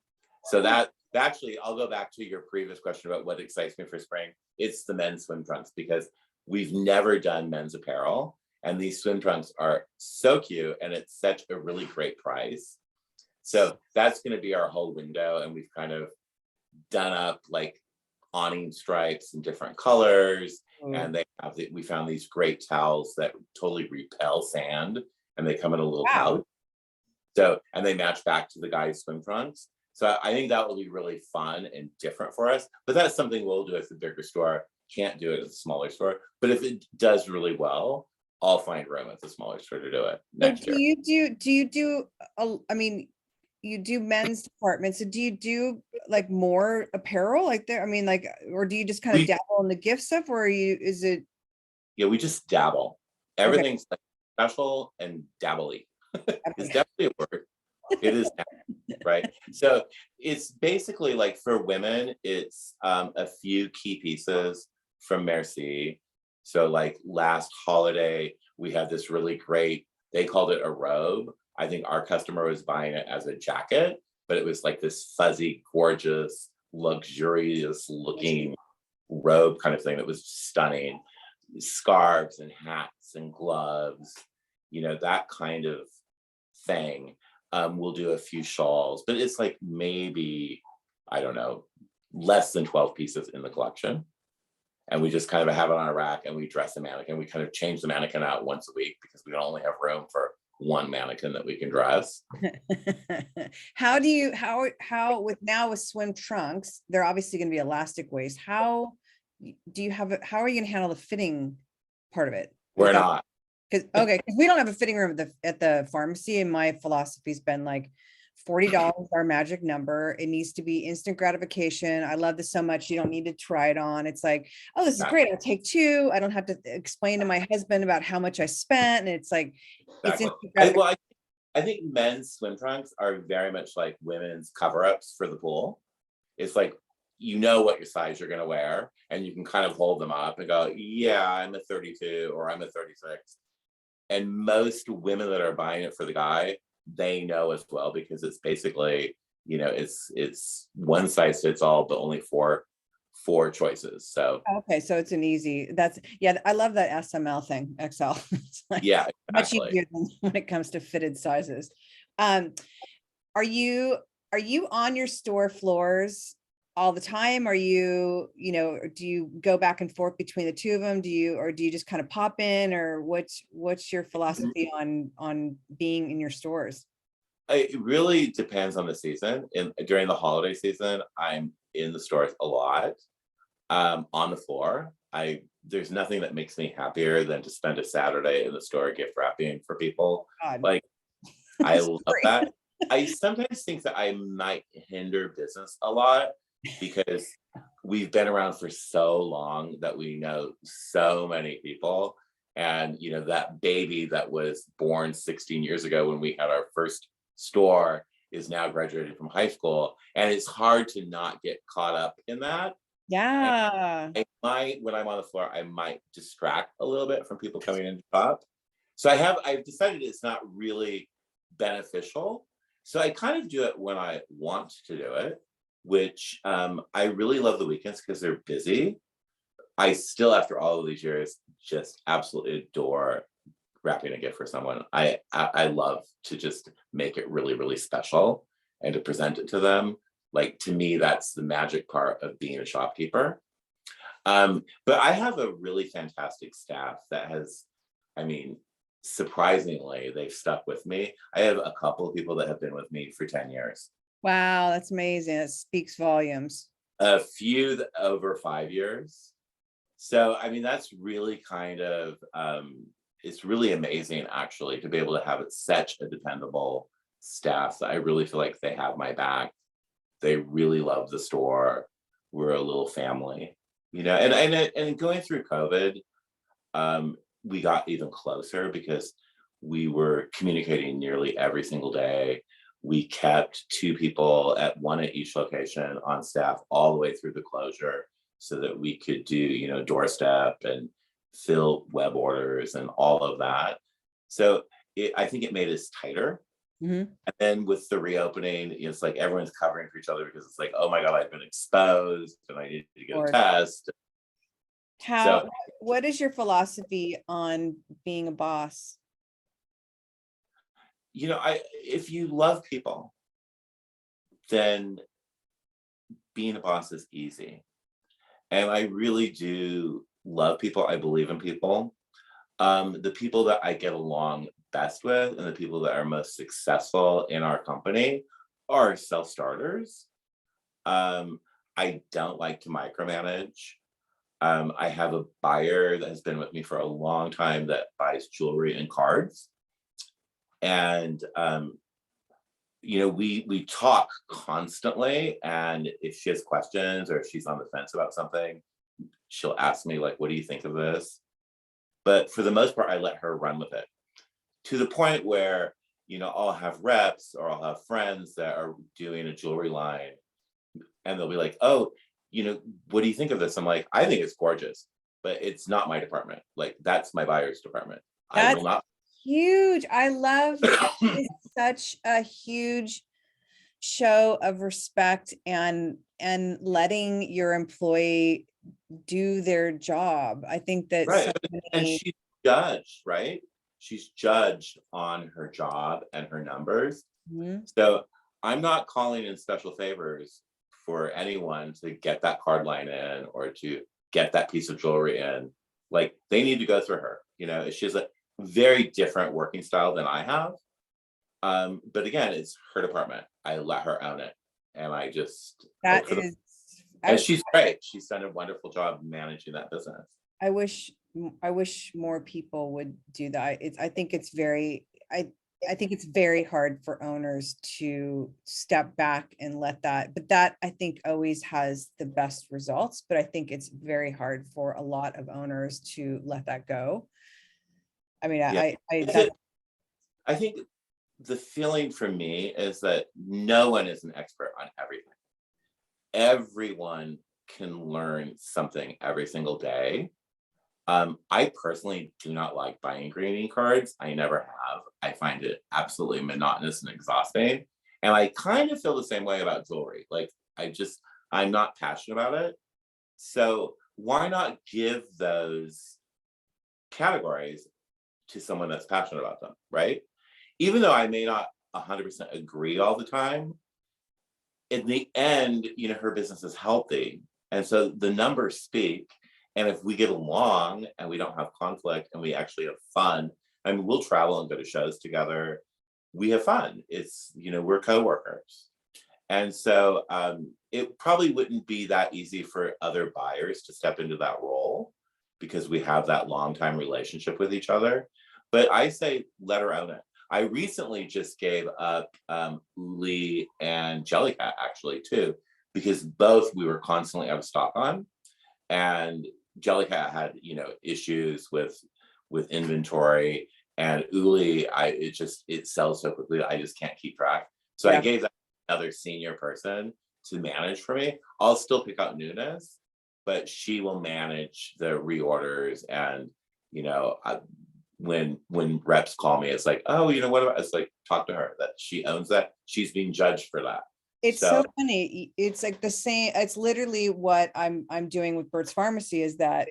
So that Actually, I'll go back to your previous question about what excites me for spring. It's the men's swim trunks, because we've never done men's apparel. And these swim trunks are so cute, and it's such a really great price. So that's going to be our whole window. And we've kind of done up like awning stripes in different colors. And we found these great towels that totally repel sand, and they come in a little pouch. So, and they match back to the guys' swim trunks. So I think that will be really fun and different for us. But that's something we'll do at the bigger store. Can't do it at the smaller store. But if it does really well, I'll find room at the smaller store to do it next year. I mean, you do men's departments. So do you do like more apparel like there? I mean, like, or do you just kind of dabble in the gift stuff, or is it? Yeah, we just dabble. Everything's like special and dabbly. It's definitely a word. It is, right? So it's basically like for women, it's a few key pieces from Merci. So like last holiday, we had this really great, they called it a robe. I think our customer was buying it as a jacket, but it was like this fuzzy, gorgeous, luxurious looking robe kind of thing that was stunning. Scarves and hats and gloves, that kind of thing. We'll do a few shawls, but it's like maybe, I don't know, less than 12 pieces in the collection. And we just kind of have it on a rack, and we dress the mannequin. We kind of change the mannequin out once a week because we don't only have room for one mannequin that we can dress. How with swim trunks, they're obviously going to be elastic waist. How are you going to handle the fitting part of it? We're not. Because we don't have a fitting room at the pharmacy, and my philosophy's been like $40 our magic number. It needs to be instant gratification. I love this so much. You don't need to try it on. It's like, oh, this is great. I'll take two. I don't have to explain to my husband about how much I spent. And it's like, I think men's swim trunks are very much like women's cover-ups for the pool. It's like, what your size you're going to wear, and you can kind of hold them up and go, yeah, I'm a 32 or I'm a 36. And most women that are buying it for the guy, they know as well, because it's basically, it's one size fits all, but only four choices. So so it's an easy. I love that SML thing, XL. It's like much easier than when it comes to fitted sizes. Are you on your store floors all the time? Are you, do you go back and forth between the two of them? Do you just kind of pop in, or what's your philosophy on being in your stores? It really depends on the season. During the holiday season, I'm in the stores a lot, on the floor. There's nothing that makes me happier than to spend a Saturday in the store gift wrapping for people. Like, I love that. I sometimes think that I might hinder business a lot, because we've been around for so long that we know so many people. And, that baby that was born 16 years ago when we had our first store is now graduated from high school. And it's hard to not get caught up in that. Yeah. When I'm on the floor, I might distract a little bit from people coming in to shop. So I've decided it's not really beneficial. So I kind of do it when I want to do it, which I really love the weekends because they're busy. I still, after all of these years, just absolutely adore wrapping a gift for someone. I love to just make it really, really special and to present it to them. Like, to me, that's the magic part of being a shopkeeper. But I have a really fantastic staff that has, surprisingly, they've stuck with me. I have a couple of people that have been with me for 10 years. Wow, that's amazing. It speaks volumes. A few over 5 years. So, that's really kind of, it's really amazing, actually, to be able to have such a dependable staff that I really feel like they have my back. They really love the store. We're a little family, and going through COVID, we got even closer because we were communicating nearly every single day. We kept two people one at each location on staff all the way through the closure, so that we could do, doorstep and fill web orders and all of that. So I think it made us tighter. Mhm. And then with the reopening, it's like everyone's covering for each other because it's like, oh my God, I've been exposed and I need to get a Or test. So, what is your philosophy on being a boss? if you love people, then being a boss is easy. And I really do love people. I believe in people. The people that I get along best with and the people that are most successful in our company are self-starters. Um, I don't like to micromanage. I have a buyer that has been with me for a long time that buys jewelry and cards. And we talk constantly. And if she has questions or if she's on the fence about something, she'll ask me, like, what do you think of this? But for the most part, I let her run with it, to the point where, I'll have reps or I'll have friends that are doing a jewelry line and they'll be like, oh, what do you think of this? I'm like, I think it's gorgeous, but it's not my department. Like, that's my buyer's department. I will That's not. huge. I love it's such a huge show of respect and letting your employee do their job. I think that so Right. And many, she's judged, right? She's judged on her job and her numbers. Mhm. So I'm not calling in special favors for anyone to get that card line in or to get that piece of jewelry in. Like, they need to go through her. She has a very different working style than I have. But again, it's her department. I let her own it. And I just hope That for the is, and I, she's great. She's done a wonderful job managing that business. I wish more people would do that. I think it's very, I think it's very hard for owners to step back and let that, but that I think always has the best results. But I think it's very hard for a lot of owners to let that go. I mean, Yeah. I think the feeling for me is that no one is an expert on everything. Everyone can learn something every single day. I personally do not like buying greeting cards. I never have. I find it absolutely monotonous and exhausting. And I kind of feel the same way about jewelry. Like, I'm not passionate about it. So why not give those categories to someone that's passionate about them, right? Even though I may not 100% agree all the time, in the end, her business is healthy. And so the numbers speak. And if we get along and we don't have conflict and we actually have fun, I mean, we'll travel and go to shows together. We have fun. We're coworkers. And so it probably wouldn't be that easy for other buyers to step into that role because we have that long time relationship with each other. But I say, let her own it. I recently just gave up Uli and Jellycat actually too, because both we were constantly out of stock on. And Jellycat had, issues with inventory, and Uli, it sells so quickly that I just can't keep track. So I yeah, gave that another senior person to manage for me. I'll still pick out newness, but she will manage the reorders. And when reps call me, it's like, oh, what about? It's like, talk to her, that she owns that. She's being judged for that. it's so So funny. It's like the same, it's literally what I'm doing with Burt's Pharmacy is that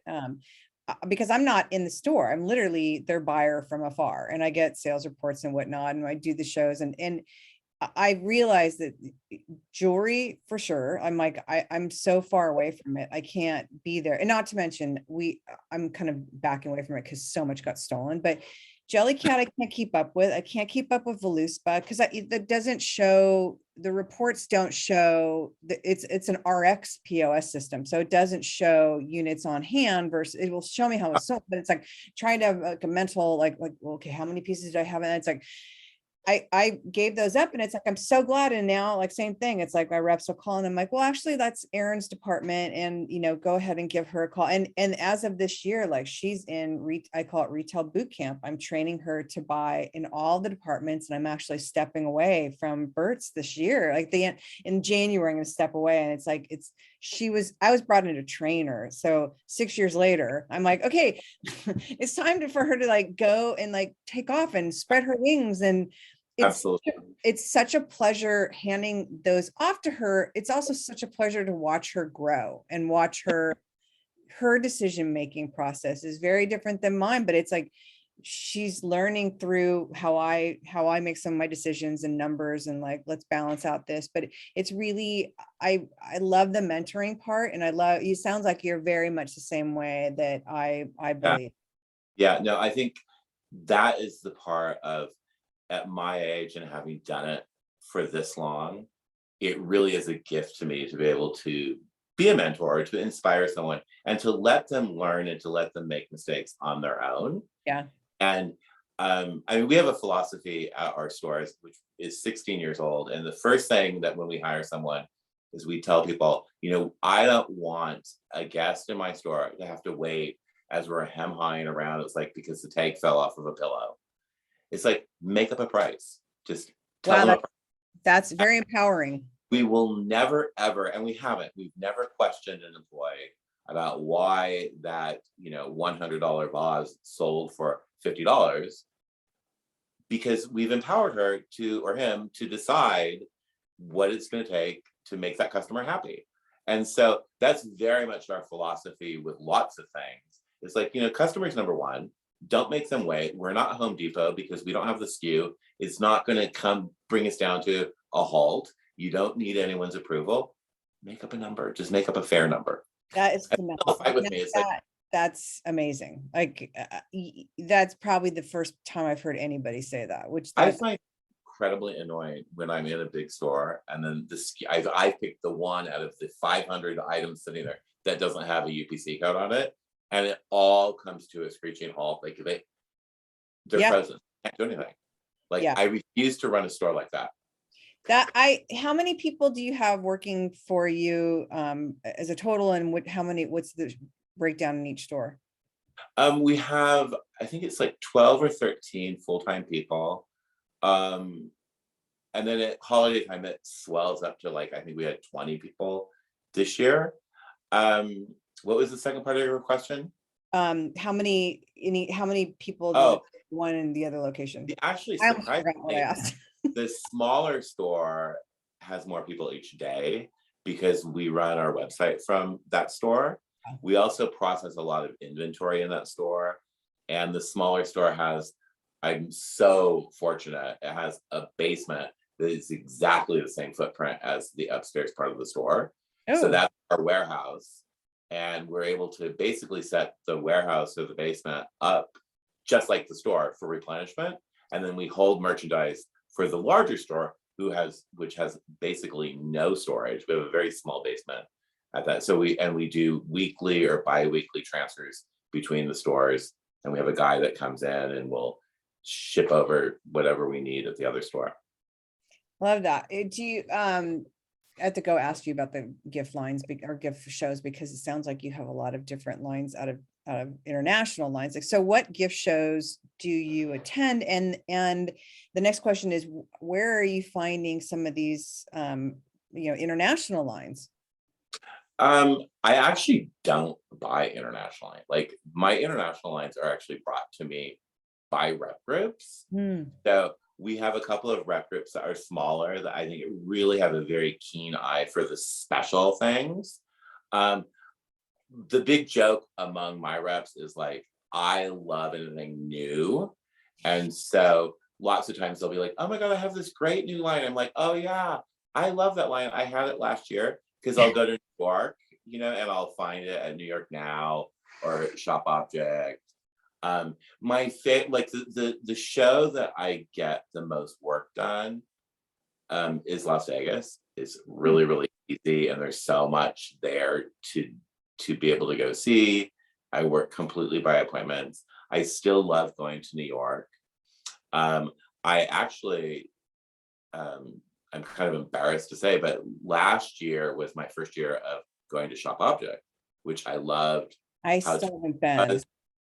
because I'm not in the store, I'm literally their buyer from afar, and I get sales reports and whatnot, and I do the shows, and I realize that jewelry for sure. I'm like, I'm so far away from it. I can't be there. And not to mention I'm kind of backing away from it because so much got stolen, but Jellycat, I can't keep up with. I can't keep up with Voluspa because that doesn't show, the reports don't show it's an RX POS system. So it doesn't show units on hand versus it will show me how it's sold, but it's like trying to have like a mental, like, well, okay, how many pieces do I have? And it's like, I gave those up, and it's like, I'm so glad. And now, like, same thing. It's like my reps will call and I'm like, well, actually that's Erin's department, and go ahead and give her a call. And as of this year, like, she's in I call it retail boot camp. I'm training her to buy in all the departments, and I'm actually stepping away from Burt's this year. Like in January, I'm going to step away. And it's like, I was brought in to train her. So 6 years later, I'm like, okay, it's time for her to like go and like take off and spread her wings. And it's Absolutely. it's such a pleasure handing those off to her. It's also such a pleasure to watch her grow and watch her decision-making process is very different than mine, but it's like she's learning through how I make some of my decisions and numbers and like, let's balance out this. But it's really, I love the mentoring part, and I love, you sounds like you're very much the same way that I Yeah. believe. Yeah, no, I think that is the part of, at my age and having done it for this long, it really is a gift to me to be able to be a mentor, to inspire someone, and to let them learn and to let them make mistakes on their own. Yeah. And I mean, we have a philosophy at our stores, which is 16 years old. And the first thing that when we hire someone is we tell people, you know, I don't want a guest in my store to have to wait as we're hem-hawing around. It's like because the tag fell off of a pillow. It's like, make up a price. Just tell them. That's very empowering. We will never, ever, and we haven't, we've never questioned an employee about why that, you know, $100 vase sold for $50, because we've empowered her to, or him, to decide what it's going to take to make that customer happy. And so that's very much our philosophy with lots of things. It's like, you know, customers number one, don't make them wait. We're not Home Depot because we don't have the SKU. It's not going to come bring us down to a halt. You don't need anyone's approval. Make up a number. Just make up a fair number. That is phenomenal. Fight with me. It's like, That's amazing. Like that's probably the first time I've heard anybody say that, which I find incredibly annoying when I'm in a big store and then I picked the one out of the 500 items sitting there that doesn't have a UPC code on it, and it all comes to a screeching halt. Like they're frozen. Can't do anything. Like I refuse to run a store like that. How many people do you have working for you as a total, and what's the breakdown in each store? We have, I think it's like 12 or 13 full-time people. And then at holiday time, it swells up to like, I think we had 20 people this year. What was the second part of your question? How many people Oh, one in the other location? Actually, I forgot what I asked. The smaller store has more people each day because we run our website from that store. We also process a lot of inventory in that store. And the smaller store has, I'm so fortunate, it has a basement that is exactly the same footprint as the upstairs part of the store. So that's our warehouse. And we're able to basically set the warehouse or the basement up just like the store for replenishment. And then we hold merchandise for the larger store which has basically no storage. We have a very small basement at that. So we do weekly or bi-weekly transfers between the stores. And we have a guy that comes in and will ship over whatever we need at the other store. Love that. Do you I have to go ask you about the gift lines or gift shows, because it sounds like you have a lot of different lines out of international lines. Like, so what gift shows do you attend? And the next question is, where are you finding some of these international lines? I actually don't buy internationally. Like my international lines are actually brought to me by rep groups. So we have a couple of rep groups that are smaller that I think really have a very keen eye for the special things. The big joke among my reps is like, I love anything new. And so lots of times they'll be like, oh my God, I have this great new line. I'm like, oh yeah, I love that line. I had it last year, because I'll go to New York, you know, and I'll find it at New York Now or Shop Object. My like the show that I get the most work done is Las Vegas. It's really, really easy, and there's so much there to be able to go see. I work completely by appointments. I still love going to New York. I actually, I'm kind of embarrassed to say, but last year was my first year of going to Shop Object, which I loved. I still haven't been.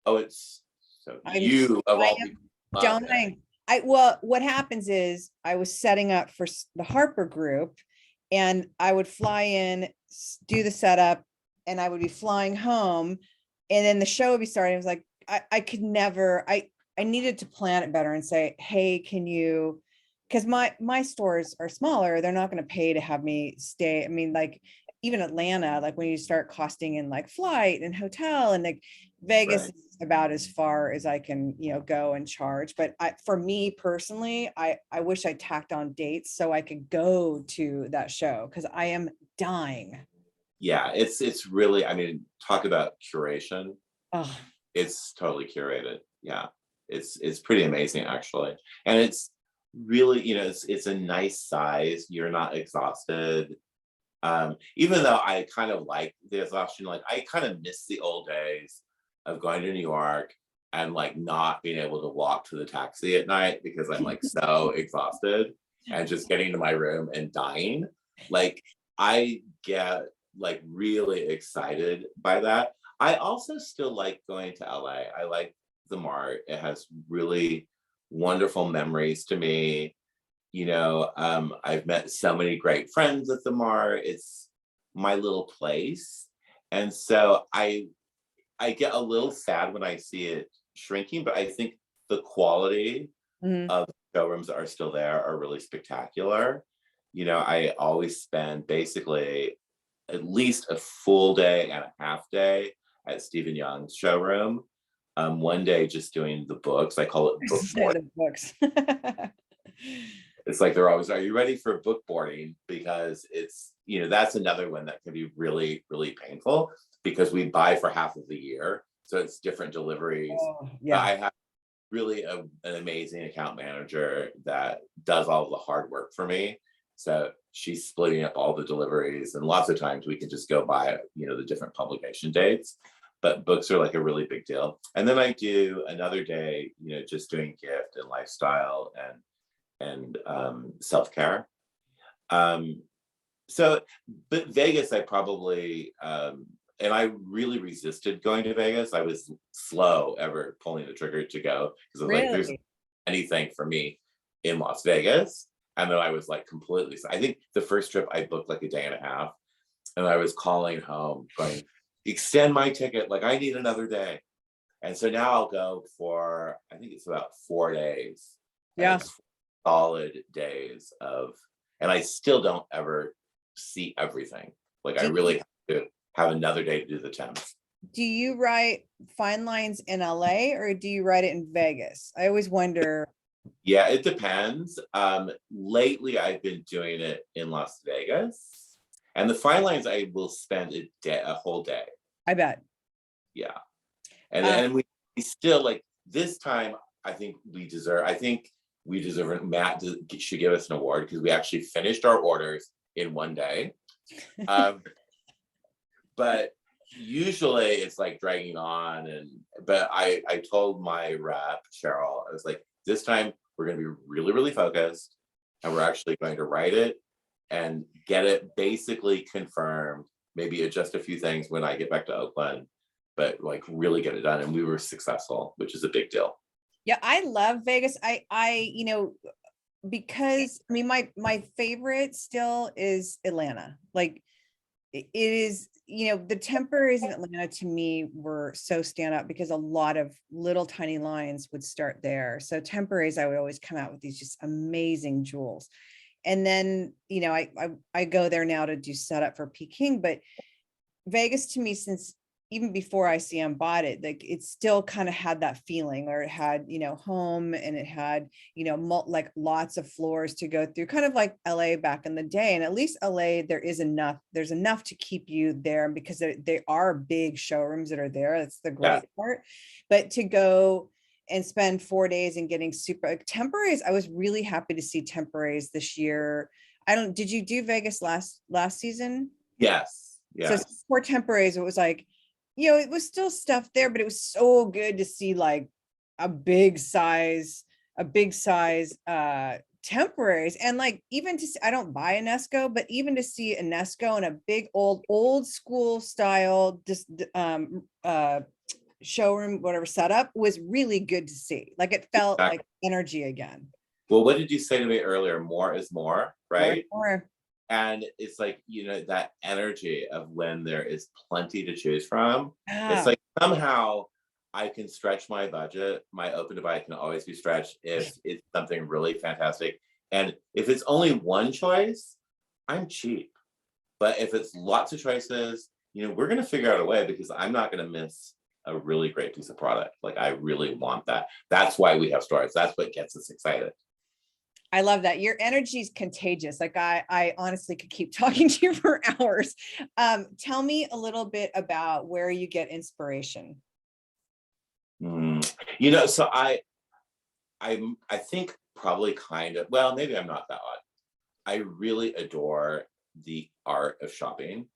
Oh, it's so you of all people. Dying. Well, what happens is I was setting up for the Harper group, and I would fly in, do the setup, and I would be flying home, and then the show would be starting. I was like, I could never, I needed to plan it better and say, hey, can you because my stores are smaller, they're not going to pay to have me stay. I mean, like even Atlanta, like when you start costing in like flight and hotel, and like Vegas Right. is about as far as I can, go and charge. But for me personally, I wish I tacked on dates so I could go to that show because I am dying. Yeah, it's really, I mean, talk about curation. Oh, It's totally curated. Yeah. It's pretty amazing actually. And it's really, it's a nice size. You're not exhausted. Even though I kind of like the exhaustion, like I kind of miss the old days of going to New York and like not being able to walk to the taxi at night because I'm like so exhausted and just getting to my room and dying. Like I get like really excited by that. I also still like going to LA. I like the Mart. It has really wonderful memories to me. I've met so many great friends at the Mart. It's my little place. And so I get a little sad when I see it shrinking, but I think the quality mhm. of showrooms that are still there are really spectacular. I always spend basically at least a full day and a half day at Stephen Young's showroom. One day just doing the books. I call it book board. The books. It's like they're always, are you ready for book boarding? Because that's another one that can be really, really painful because we buy for half of the year. So it's different deliveries. Oh, But yeah. I have really an amazing account manager that does all the hard work for me. So she's splitting up all the deliveries, and lots of times we can just go by, the different publication dates. But books are like a really big deal. And then I do another day, just doing gift and lifestyle and self-care. Um, so, but Vegas, I probably, and I really resisted going to Vegas. I was slow ever pulling the trigger to go because I was like, there's Really? anything for me in Las Vegas. And then I was like completely, I think the first trip I booked like a day and a half, and I was calling home going, extend my ticket. Like I need another day. And so now I'll go for, I think it's about 4 days. And Yeah. it's solid days of, and I still don't ever see everything. Like I Do really have to have another day to do the 10th. do you write fine lines in LA or do you write it in Vegas? I always wonder. Yeah, it depends. Lately I've been doing it in Las Vegas. And the fine lines I will spend a whole day. I bet. Yeah. And Uh, and we still like this time I think we deserve it. Matt should give us an award because we actually finished our orders in one day. Um, but usually it's like dragging on, but I told my rep Cheryl, I was like, this time we're going to be really, really focused, and we're actually going to write it and get it basically confirmed, maybe adjust a few things when I get back to Oakland, but like really get it done. And we were successful, which is a big deal. yeah, I love Vegas. Because I mean, my favorite still is Atlanta. Like it is, the temporaries in Atlanta to me were so stand out because a lot of little tiny lines would start there. So temporaries, I would always come out with these just amazing jewels. And then, I go there now to do setup for Peking, but Vegas to me, since even before ICM bought it, like it still kind of had that feeling, or it had, home, and it had, like lots of floors to go through, kind of like LA back in the day. And at least LA, there's enough to keep you there because they are big showrooms that are there. That's the Yeah. great part. But to go and spend 4 days and getting super like, temporaries, I was really happy to see temporaries this year. Did you do Vegas last season? Yes. So Yes. for temporaries, it was like, it was still stuff there, but it was so good to see like a big size temporaries. And like even to see, I don't buy a Nesco, but even to see a Nesco in a big old school style just showroom, whatever setup, was really good to see. Like it felt Exactly. like energy again. Well, what did you say to me earlier? More is more, right? More. And it's like, that energy of when there is plenty to choose from. It's Yeah. like somehow I can stretch my budget. My open to buy can always be stretched if it's something really fantastic. And if it's only one choice, I'm cheap. But if it's lots of choices, we're going to figure out a way, because I'm not going to miss a really great piece of product. Like, I really want that. That's why we have stores. That's what gets us excited. I love that. Your energy is contagious. Like I honestly could keep talking to you for hours. Tell me a little bit about where you get inspiration. So I think probably kind of, well, maybe I'm not that odd. I really adore the art of shopping.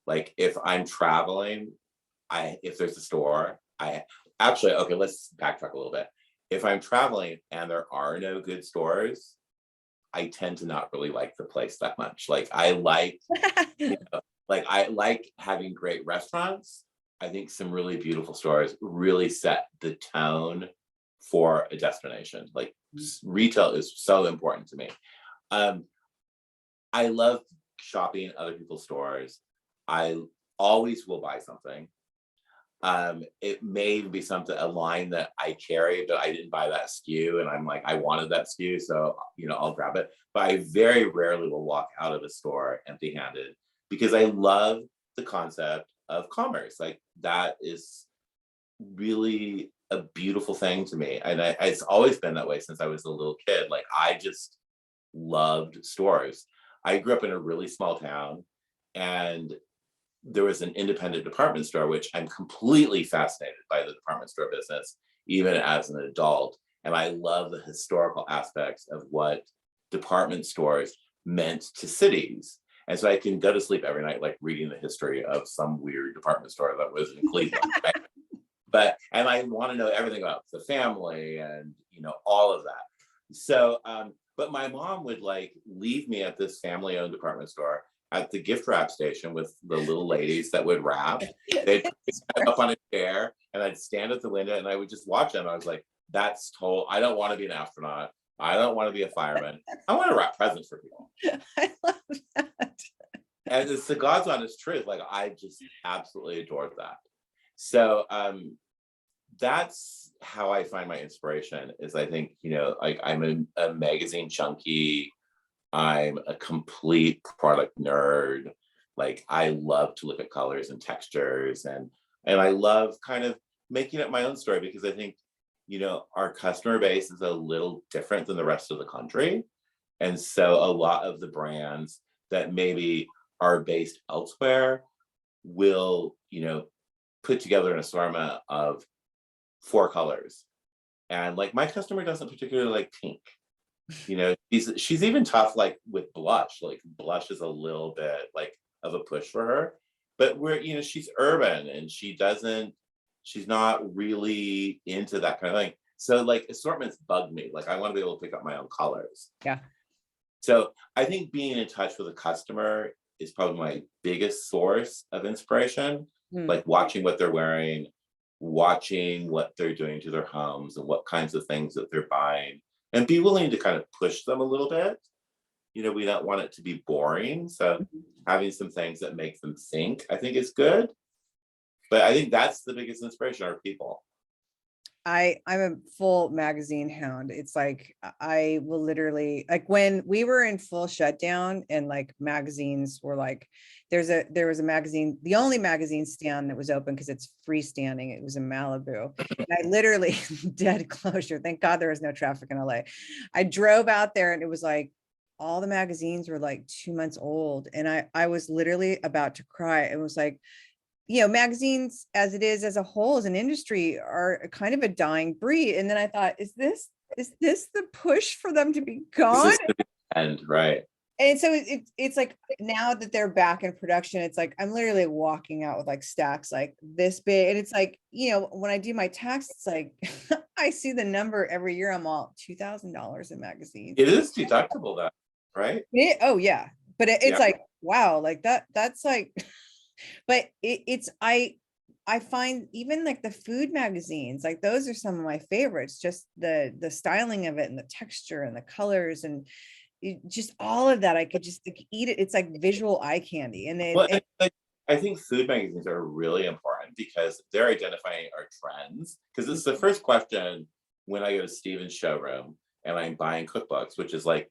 Like, if I'm traveling, if there's a store, okay, let's backtrack a little bit. If I'm traveling and there are no good stores, I tend to not really like the place that much. Like, I like having great restaurants. I think some really beautiful stores really set the tone for a destination. Like, retail is so important to me. I love shopping other people's stores. I always will buy something. It may be a line that I carry, but I didn't buy that SKU, and I'm like, I wanted that SKU, so I'll grab it. But I very rarely will walk out of a store empty-handed, because I love the concept of commerce. Like, that is really a beautiful thing to me, and it's always been that way since I was a little kid. Like, I just loved stores. I grew up in a really small town, and there was an independent department store, which I'm completely fascinated by the department store business, even as an adult. And I love the historical aspects of what department stores meant to cities. And so I can go to sleep every night, like, reading the history of some weird department store that was in Cleveland. Right? And I want to know everything about the family and, all of that. So, but my mom would leave me at this family-owned department store at the gift wrap station with the little ladies that would wrap. They'd stand up on a chair, and I'd stand at the window, and I would just watch them. I was like, I don't want to be an astronaut. I don't want to be a fireman. I want to wrap presents for people. I love that. And it's the God's honest truth. Like, I just absolutely adored that. So that's how I find my inspiration, is I think, I'm a magazine junkie. I'm a complete product nerd. Like, I love to look at colors and textures, and I love kind of making up my own story, because I think, our customer base is a little different than the rest of the country. And so a lot of the brands that maybe are based elsewhere will, put together an assortment of 4 colors. And like, my customer doesn't particularly like pink. She's even tough, like, with blush. Like, blush is a little bit of a push for her, but she's urban, and she's not really into that kind of thing. So, like, assortments bug me. Like, I want to be able to pick up my own colors. Yeah. So I think being in touch with a customer is probably my biggest source of inspiration. Like, watching what they're wearing, watching what they're doing to their homes, and what kinds of things that they're buying, and be willing to kind of push them a little bit. We don't want it to be boring. So having some things that make them think, I think, is good. But I think that's the biggest inspiration, are people. I'm a full magazine hound. It's like, I will literally, like, when we were in full shutdown and magazines were there was a magazine, the only magazine stand that was open, because it's freestanding. It was in Malibu. And I literally, dead closure. Thank God there was no traffic in LA. I drove out there, and it was like, all the magazines were 2 months old. And I was literally about to cry. It was like, magazines as it is, as a whole, as an industry, are kind of a dying breed. And then I thought, is this the push for them to be gone? And right. And so it's like, now that they're back in production, it's like, I'm literally walking out with stacks like this big. And it's like, when I do my tax, it's like, I see the number every year. I'm all $2,000 in magazines. It is deductible, that, right? Oh yeah. But it's like, wow, that's like, but I find even the food magazines, those are some of my favorites. Just the styling of it, and the texture, and the colors, and just all of that. I could just eat it. It's like visual eye candy. And I think food magazines are really important, because they're identifying our trends. Because it's the first question when I go to Steven's showroom, and I'm buying cookbooks, which is like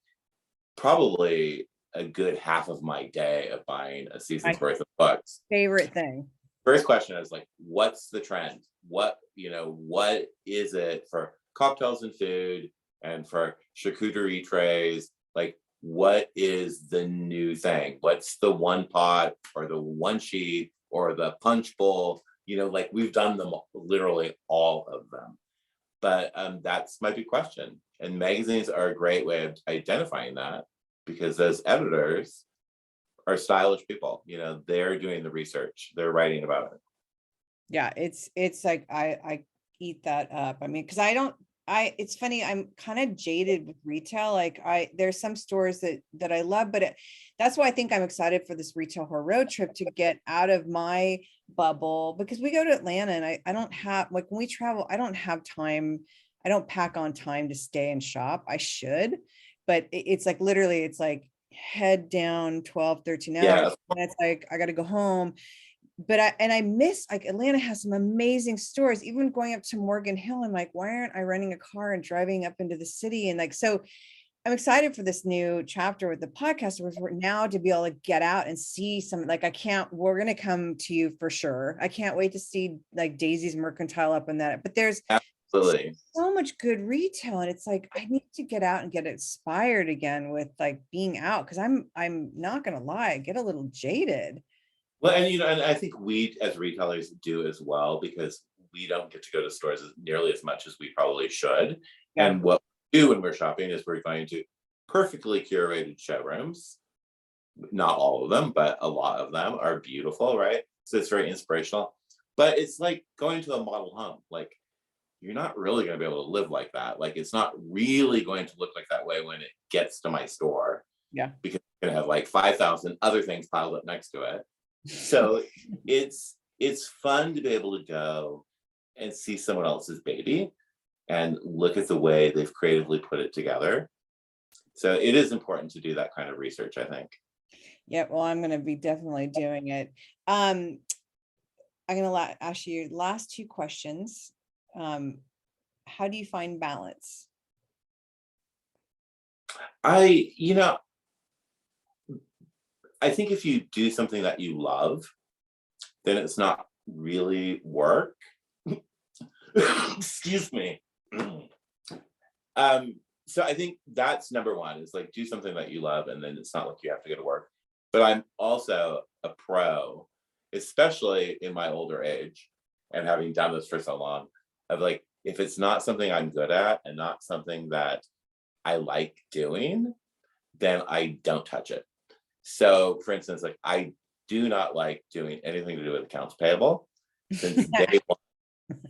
probably a good half of my day of buying a My season's worth of books. favorite thing. First question is like, what's the trend? What is it for cocktails and food and for charcuterie trays? Like, what is the new thing? What's the one pot or the one sheet or the punch bowl? Like we've done them, literally all of them. But that's my big question. And magazines are a great way of identifying that, because those editors are stylish people. They're doing the research, they're writing about it. Yeah, it's like I eat that up. I mean, because it's funny, I'm kind of jaded with retail. Like there's some stores that I love, but that's why I think I'm excited for this retail horror road trip, to get out of my bubble, because we go to Atlanta and I don't have, like, when we travel, I don't have time. I don't pack on time to stay and shop. I should, but it's like, literally, it's like head down 12, 13 hours. Yeah. And it's like, I got to go home. But I miss, like, Atlanta has some amazing stores. Even going up to Morgan Hill, I'm like, why aren't I renting a car and driving up into the city? And like, so I'm excited for this new chapter with the podcast, where we're now to be able to get out and see some, like, we're going to come to you for sure. I can't wait to see like Daisy's Mercantile up in that, but there's absolutely so much good retail. And it's like, I need to get out and get inspired again with like being out. Cause I'm not going to lie, I get a little jaded. Well, and I think we as retailers do as well, because we don't get to go to stores nearly as much as we probably should. Yeah. And what we do when we're shopping is we're going to perfectly curated showrooms. Not all of them, but a lot of them are beautiful, right? So it's very inspirational. But it's like going to a model home. Like, you're not really going to be able to live like that. Like, it's not really going to look like that way when it gets to my store. Yeah. Because you're going to have like 5,000 other things piled up next to it. So it's fun to be able to go and see someone else's baby and look at the way they've creatively put it together. So it is important to do that kind of research, I think. Yeah, well, I'm going to be definitely doing it. I'm going to ask you last two questions. How do you find balance? I think if you do something that you love, then it's not really work. Excuse me. So I think that's number one, is like, do something that you love, and then it's not like you have to go to work. But I'm also a pro, especially in my older age and having done this for so long, of like, if it's not something I'm good at and not something that I like doing, then I don't touch it. So for instance, like, I do not like doing anything to do with accounts payable. Since day one,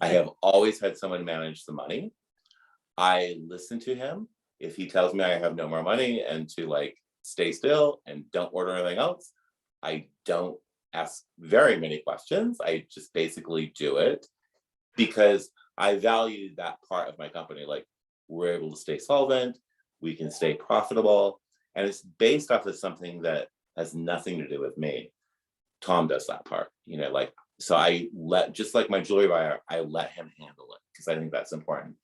I have always had someone manage the money. I listen to him. If he tells me I have no more money and to like stay still and don't order anything else, I don't ask very many questions. I just basically do it, because I value that part of my company. Like, we're able to stay solvent, we can stay profitable, and it's based off of something that has nothing to do with me. Tom does that part, like, so I just like my jewelry buyer, I let him handle it, because I think that's important.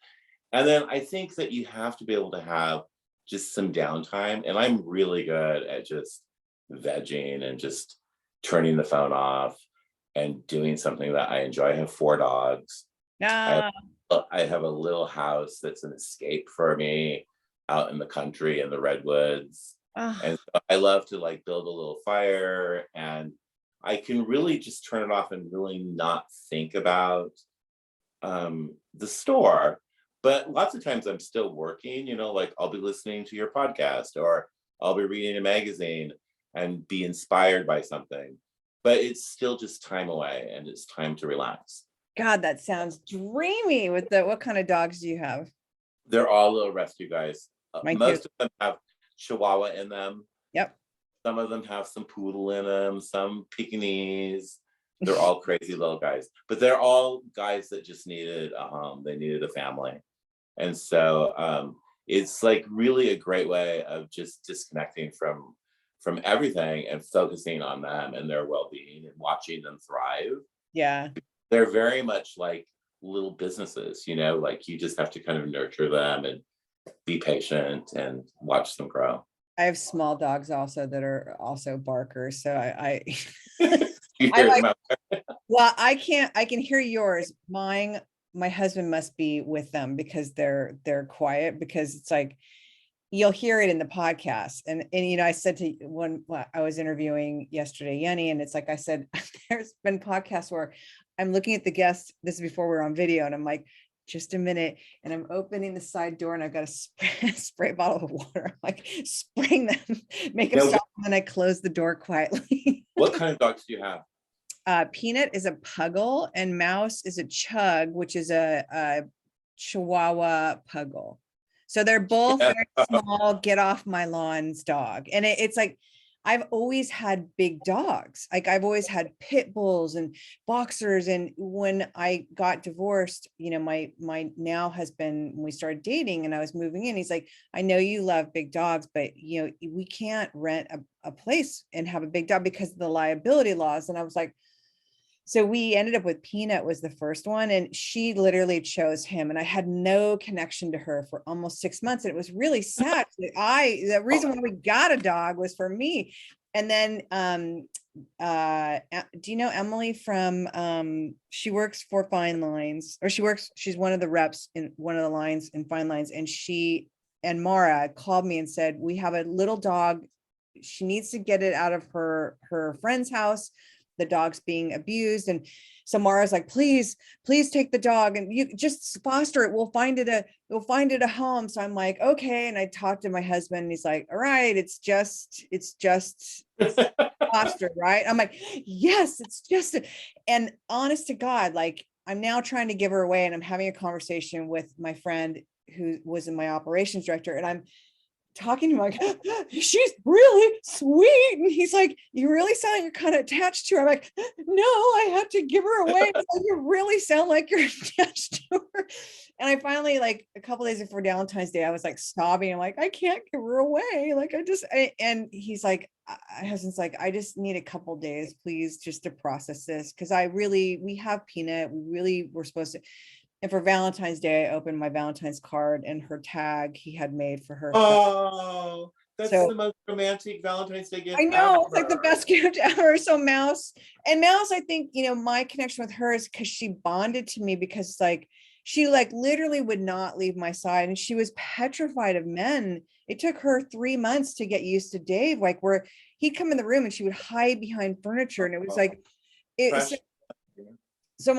And then I think that you have to be able to have just some downtime. And I'm really good at just vegging and just turning the phone off and doing something that I enjoy. I have 4 dogs. I have a little house that's an escape for me out in the country in the redwoods. And so I love to like build a little fire, and I can really just turn it off and really not think about the store. But lots of times I'm still working, like I'll be listening to your podcast, or I'll be reading a magazine and be inspired by something. But it's still just time away, and it's time to relax. God, that sounds dreamy. What kind of dogs do you have? They're all little rescue guys. Most Too. of them have Chihuahua in them. Yep. Some of them have some poodle in them, some Pekingese. They're all crazy little guys, but they're all guys that just needed a home. They needed a family. And so it's like really a great way of just disconnecting from everything and focusing on them and their well-being and watching them thrive. Yeah. They're very much like little businesses, like you just have to kind of nurture them and be patient and watch them grow. I have small dogs also that are also barkers. So You I hear like, them out well, I can hear yours. Mine, my husband must be with them because they're quiet, because it's like, you'll hear it in the podcast. And you know, I said to when I was interviewing yesterday, Yenny, and it's like I said, there's been podcasts where I'm looking at the guests, this is before we're on video, and I'm like, just a minute. And I'm opening the side door and I've got a spray bottle of water. I'm like spraying them, make them Now, stop. And then I close the door quietly. what kind of dogs do you have? Peanut is a puggle and Mouse is a chug, which is a Chihuahua puggle. So they're both very small, get off my lawn's dog. And it's like, I've always had big dogs. Like I've always had pit bulls and boxers. And when I got divorced, you know, my now husband, when we started dating and I was moving in, he's like, I know you love big dogs, but you know, we can't rent a place and have a big dog because of the liability laws. And I was like, so we ended up with Peanut was the first one, and she literally chose him, and I had no connection to her for almost 6 months. And it was really sad. The reason why we got a dog was for me. And then do you know Emily from she works for Fine Lines, or she's one of the reps in one of the lines in Fine Lines, and she and Mara called me and said, we have a little dog, she needs to get it out of her friend's house, the dog's being abused. And so Mara's like, please take the dog and you just foster it. We'll find it a home. So I'm like, okay. And I talked to my husband and he's like, all right, it's just foster, right? I'm like, yes, it's just, and honest to God, like I'm now trying to give her away, and I'm having a conversation with my friend who was in my operations director, and I'm talking to him like, she's really sweet. And he's like, you really sound like you're kind of attached to her. I'm like, no, I have to give her away. Like, you really sound like you're attached to her. And I finally, like a couple days before Valentine's Day, I was like sobbing. I'm like, I can't give her away. Like and he's like, my husband's like, I just need a couple days, please, just to process this. Cause we have Peanut. We really were supposed to. And for Valentine's Day, I opened my Valentine's card and her tag he had made for her. Oh, that's So the most romantic Valentine's Day gift I know, ever. it's like the best gift ever. So Mouse, I think, you know, my connection with her is because she bonded to me, because like she like literally would not leave my side, and she was petrified of men. It took her 3 months to get used to Dave, like where he'd come in the room and she would hide behind furniture, and it was like Fresh. so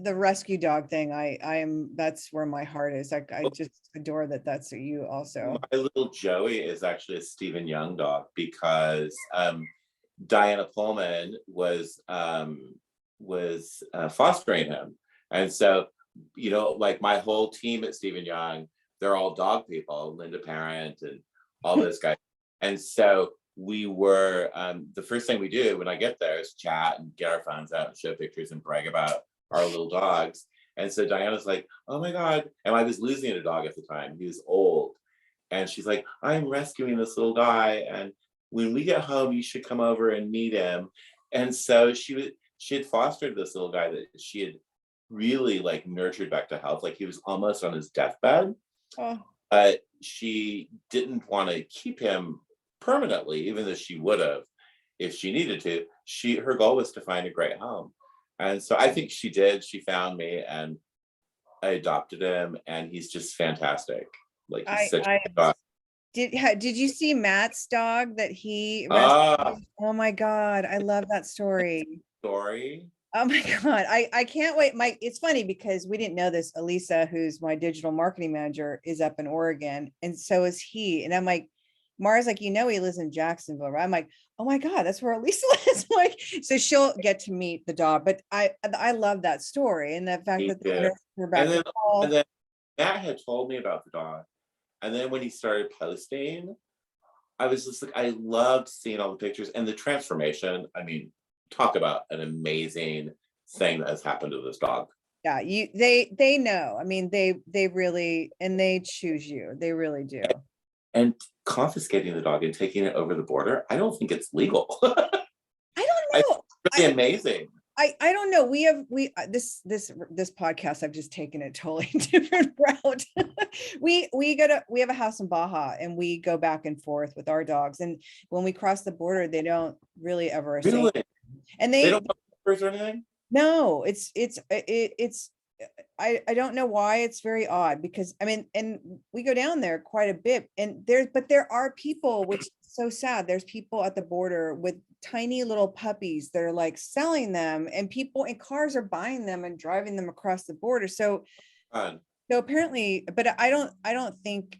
the rescue dog thing, that's where my heart is. Like I just adore that's you also. My little Joey is actually a Stephen Young dog, because Diana Pullman was fostering him. And so, you know, like my whole team at Stephen Young, they're all dog people, Linda Parent and all those guys. And so we were, the first thing we do when I get there is chat and get our phones out and show pictures and brag about our little dogs. And so Diana's like, oh my God. And I was losing a dog at the time. He was old. And she's like, I'm rescuing this little guy. And when we get home, you should come over and meet him. And so she had fostered this little guy that she had really like nurtured back to health. Like he was almost on his deathbed. Oh. But she didn't want to keep him permanently, even though she would have if she needed to. Her goal was to find a great home. And so I think she did. She found me and I adopted him, and he's just fantastic. Like he's such a good dog. Did you see Matt's dog that he rescued? Oh my God, I love that story. Oh my God, I can't wait. It's funny because we didn't know this. Elisa, who's my digital marketing manager, is up in Oregon, and so is he. And I'm like, Mara's like, you know, he lives in Jacksonville, right? I'm like, oh my God, that's where Elisa lives. Like, so she'll get to meet the dog. But I love that story, and the fact that we're back. And then Matt had told me about the dog. And then when he started posting, I was just like, I loved seeing all the pictures and the transformation. I mean, talk about an amazing thing that has happened to this dog. Yeah, they know. I mean, they really, and they choose you. They really do. And confiscating the dog and taking it over the border, I don't think it's legal. I don't know. It's really amazing. I don't know. This podcast, I've just taken a totally different route. We have a house in Baja and we go back and forth with our dogs. And when we cross the border, they don't really ever say, Really? and They don't put numbers or anything? no, it's I don't know why. It's very odd because I mean, and we go down there quite a bit, and there are people, which is so sad. There's people at the border with tiny little puppies that are like selling them, and people in cars are buying them and driving them across the border. Fun. So apparently, but I don't think,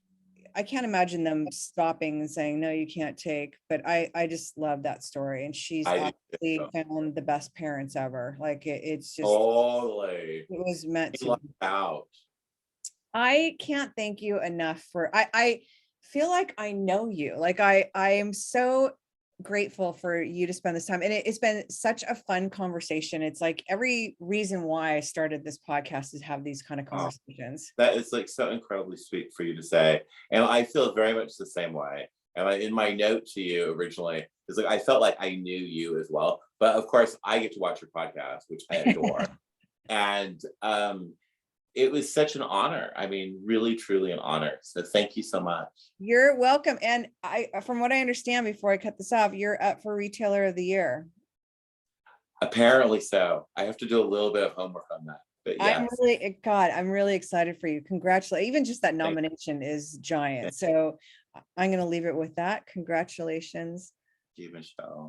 I can't imagine them stopping and saying, no, you can't take, but I just love that story. And she's I do obviously too. found the best parents ever. Like it's just, Totally. it was meant He to. lucked out. I can't thank you enough for, I feel like I know you. Like I am so grateful for you to spend this time. And it's been such a fun conversation. It's like every reason why I started this podcast is have these kind of Oh, conversations. that is like so incredibly sweet for you to say. And I feel very much the same way. And in my note to you originally, it's like I felt like I knew you as well. But of course, I get to watch your podcast, which I adore. And it was such an honor. I mean, really, truly an honor. So thank you so much. You're welcome. And from what I understand, before I cut this off, you're up for Retailer of the Year. Apparently so. I have to do a little bit of homework on that. But yes. I'm really excited for you. Congratulations. Even just that nomination is giant. So I'm going to leave it with that. Congratulations. Thank you, Michelle.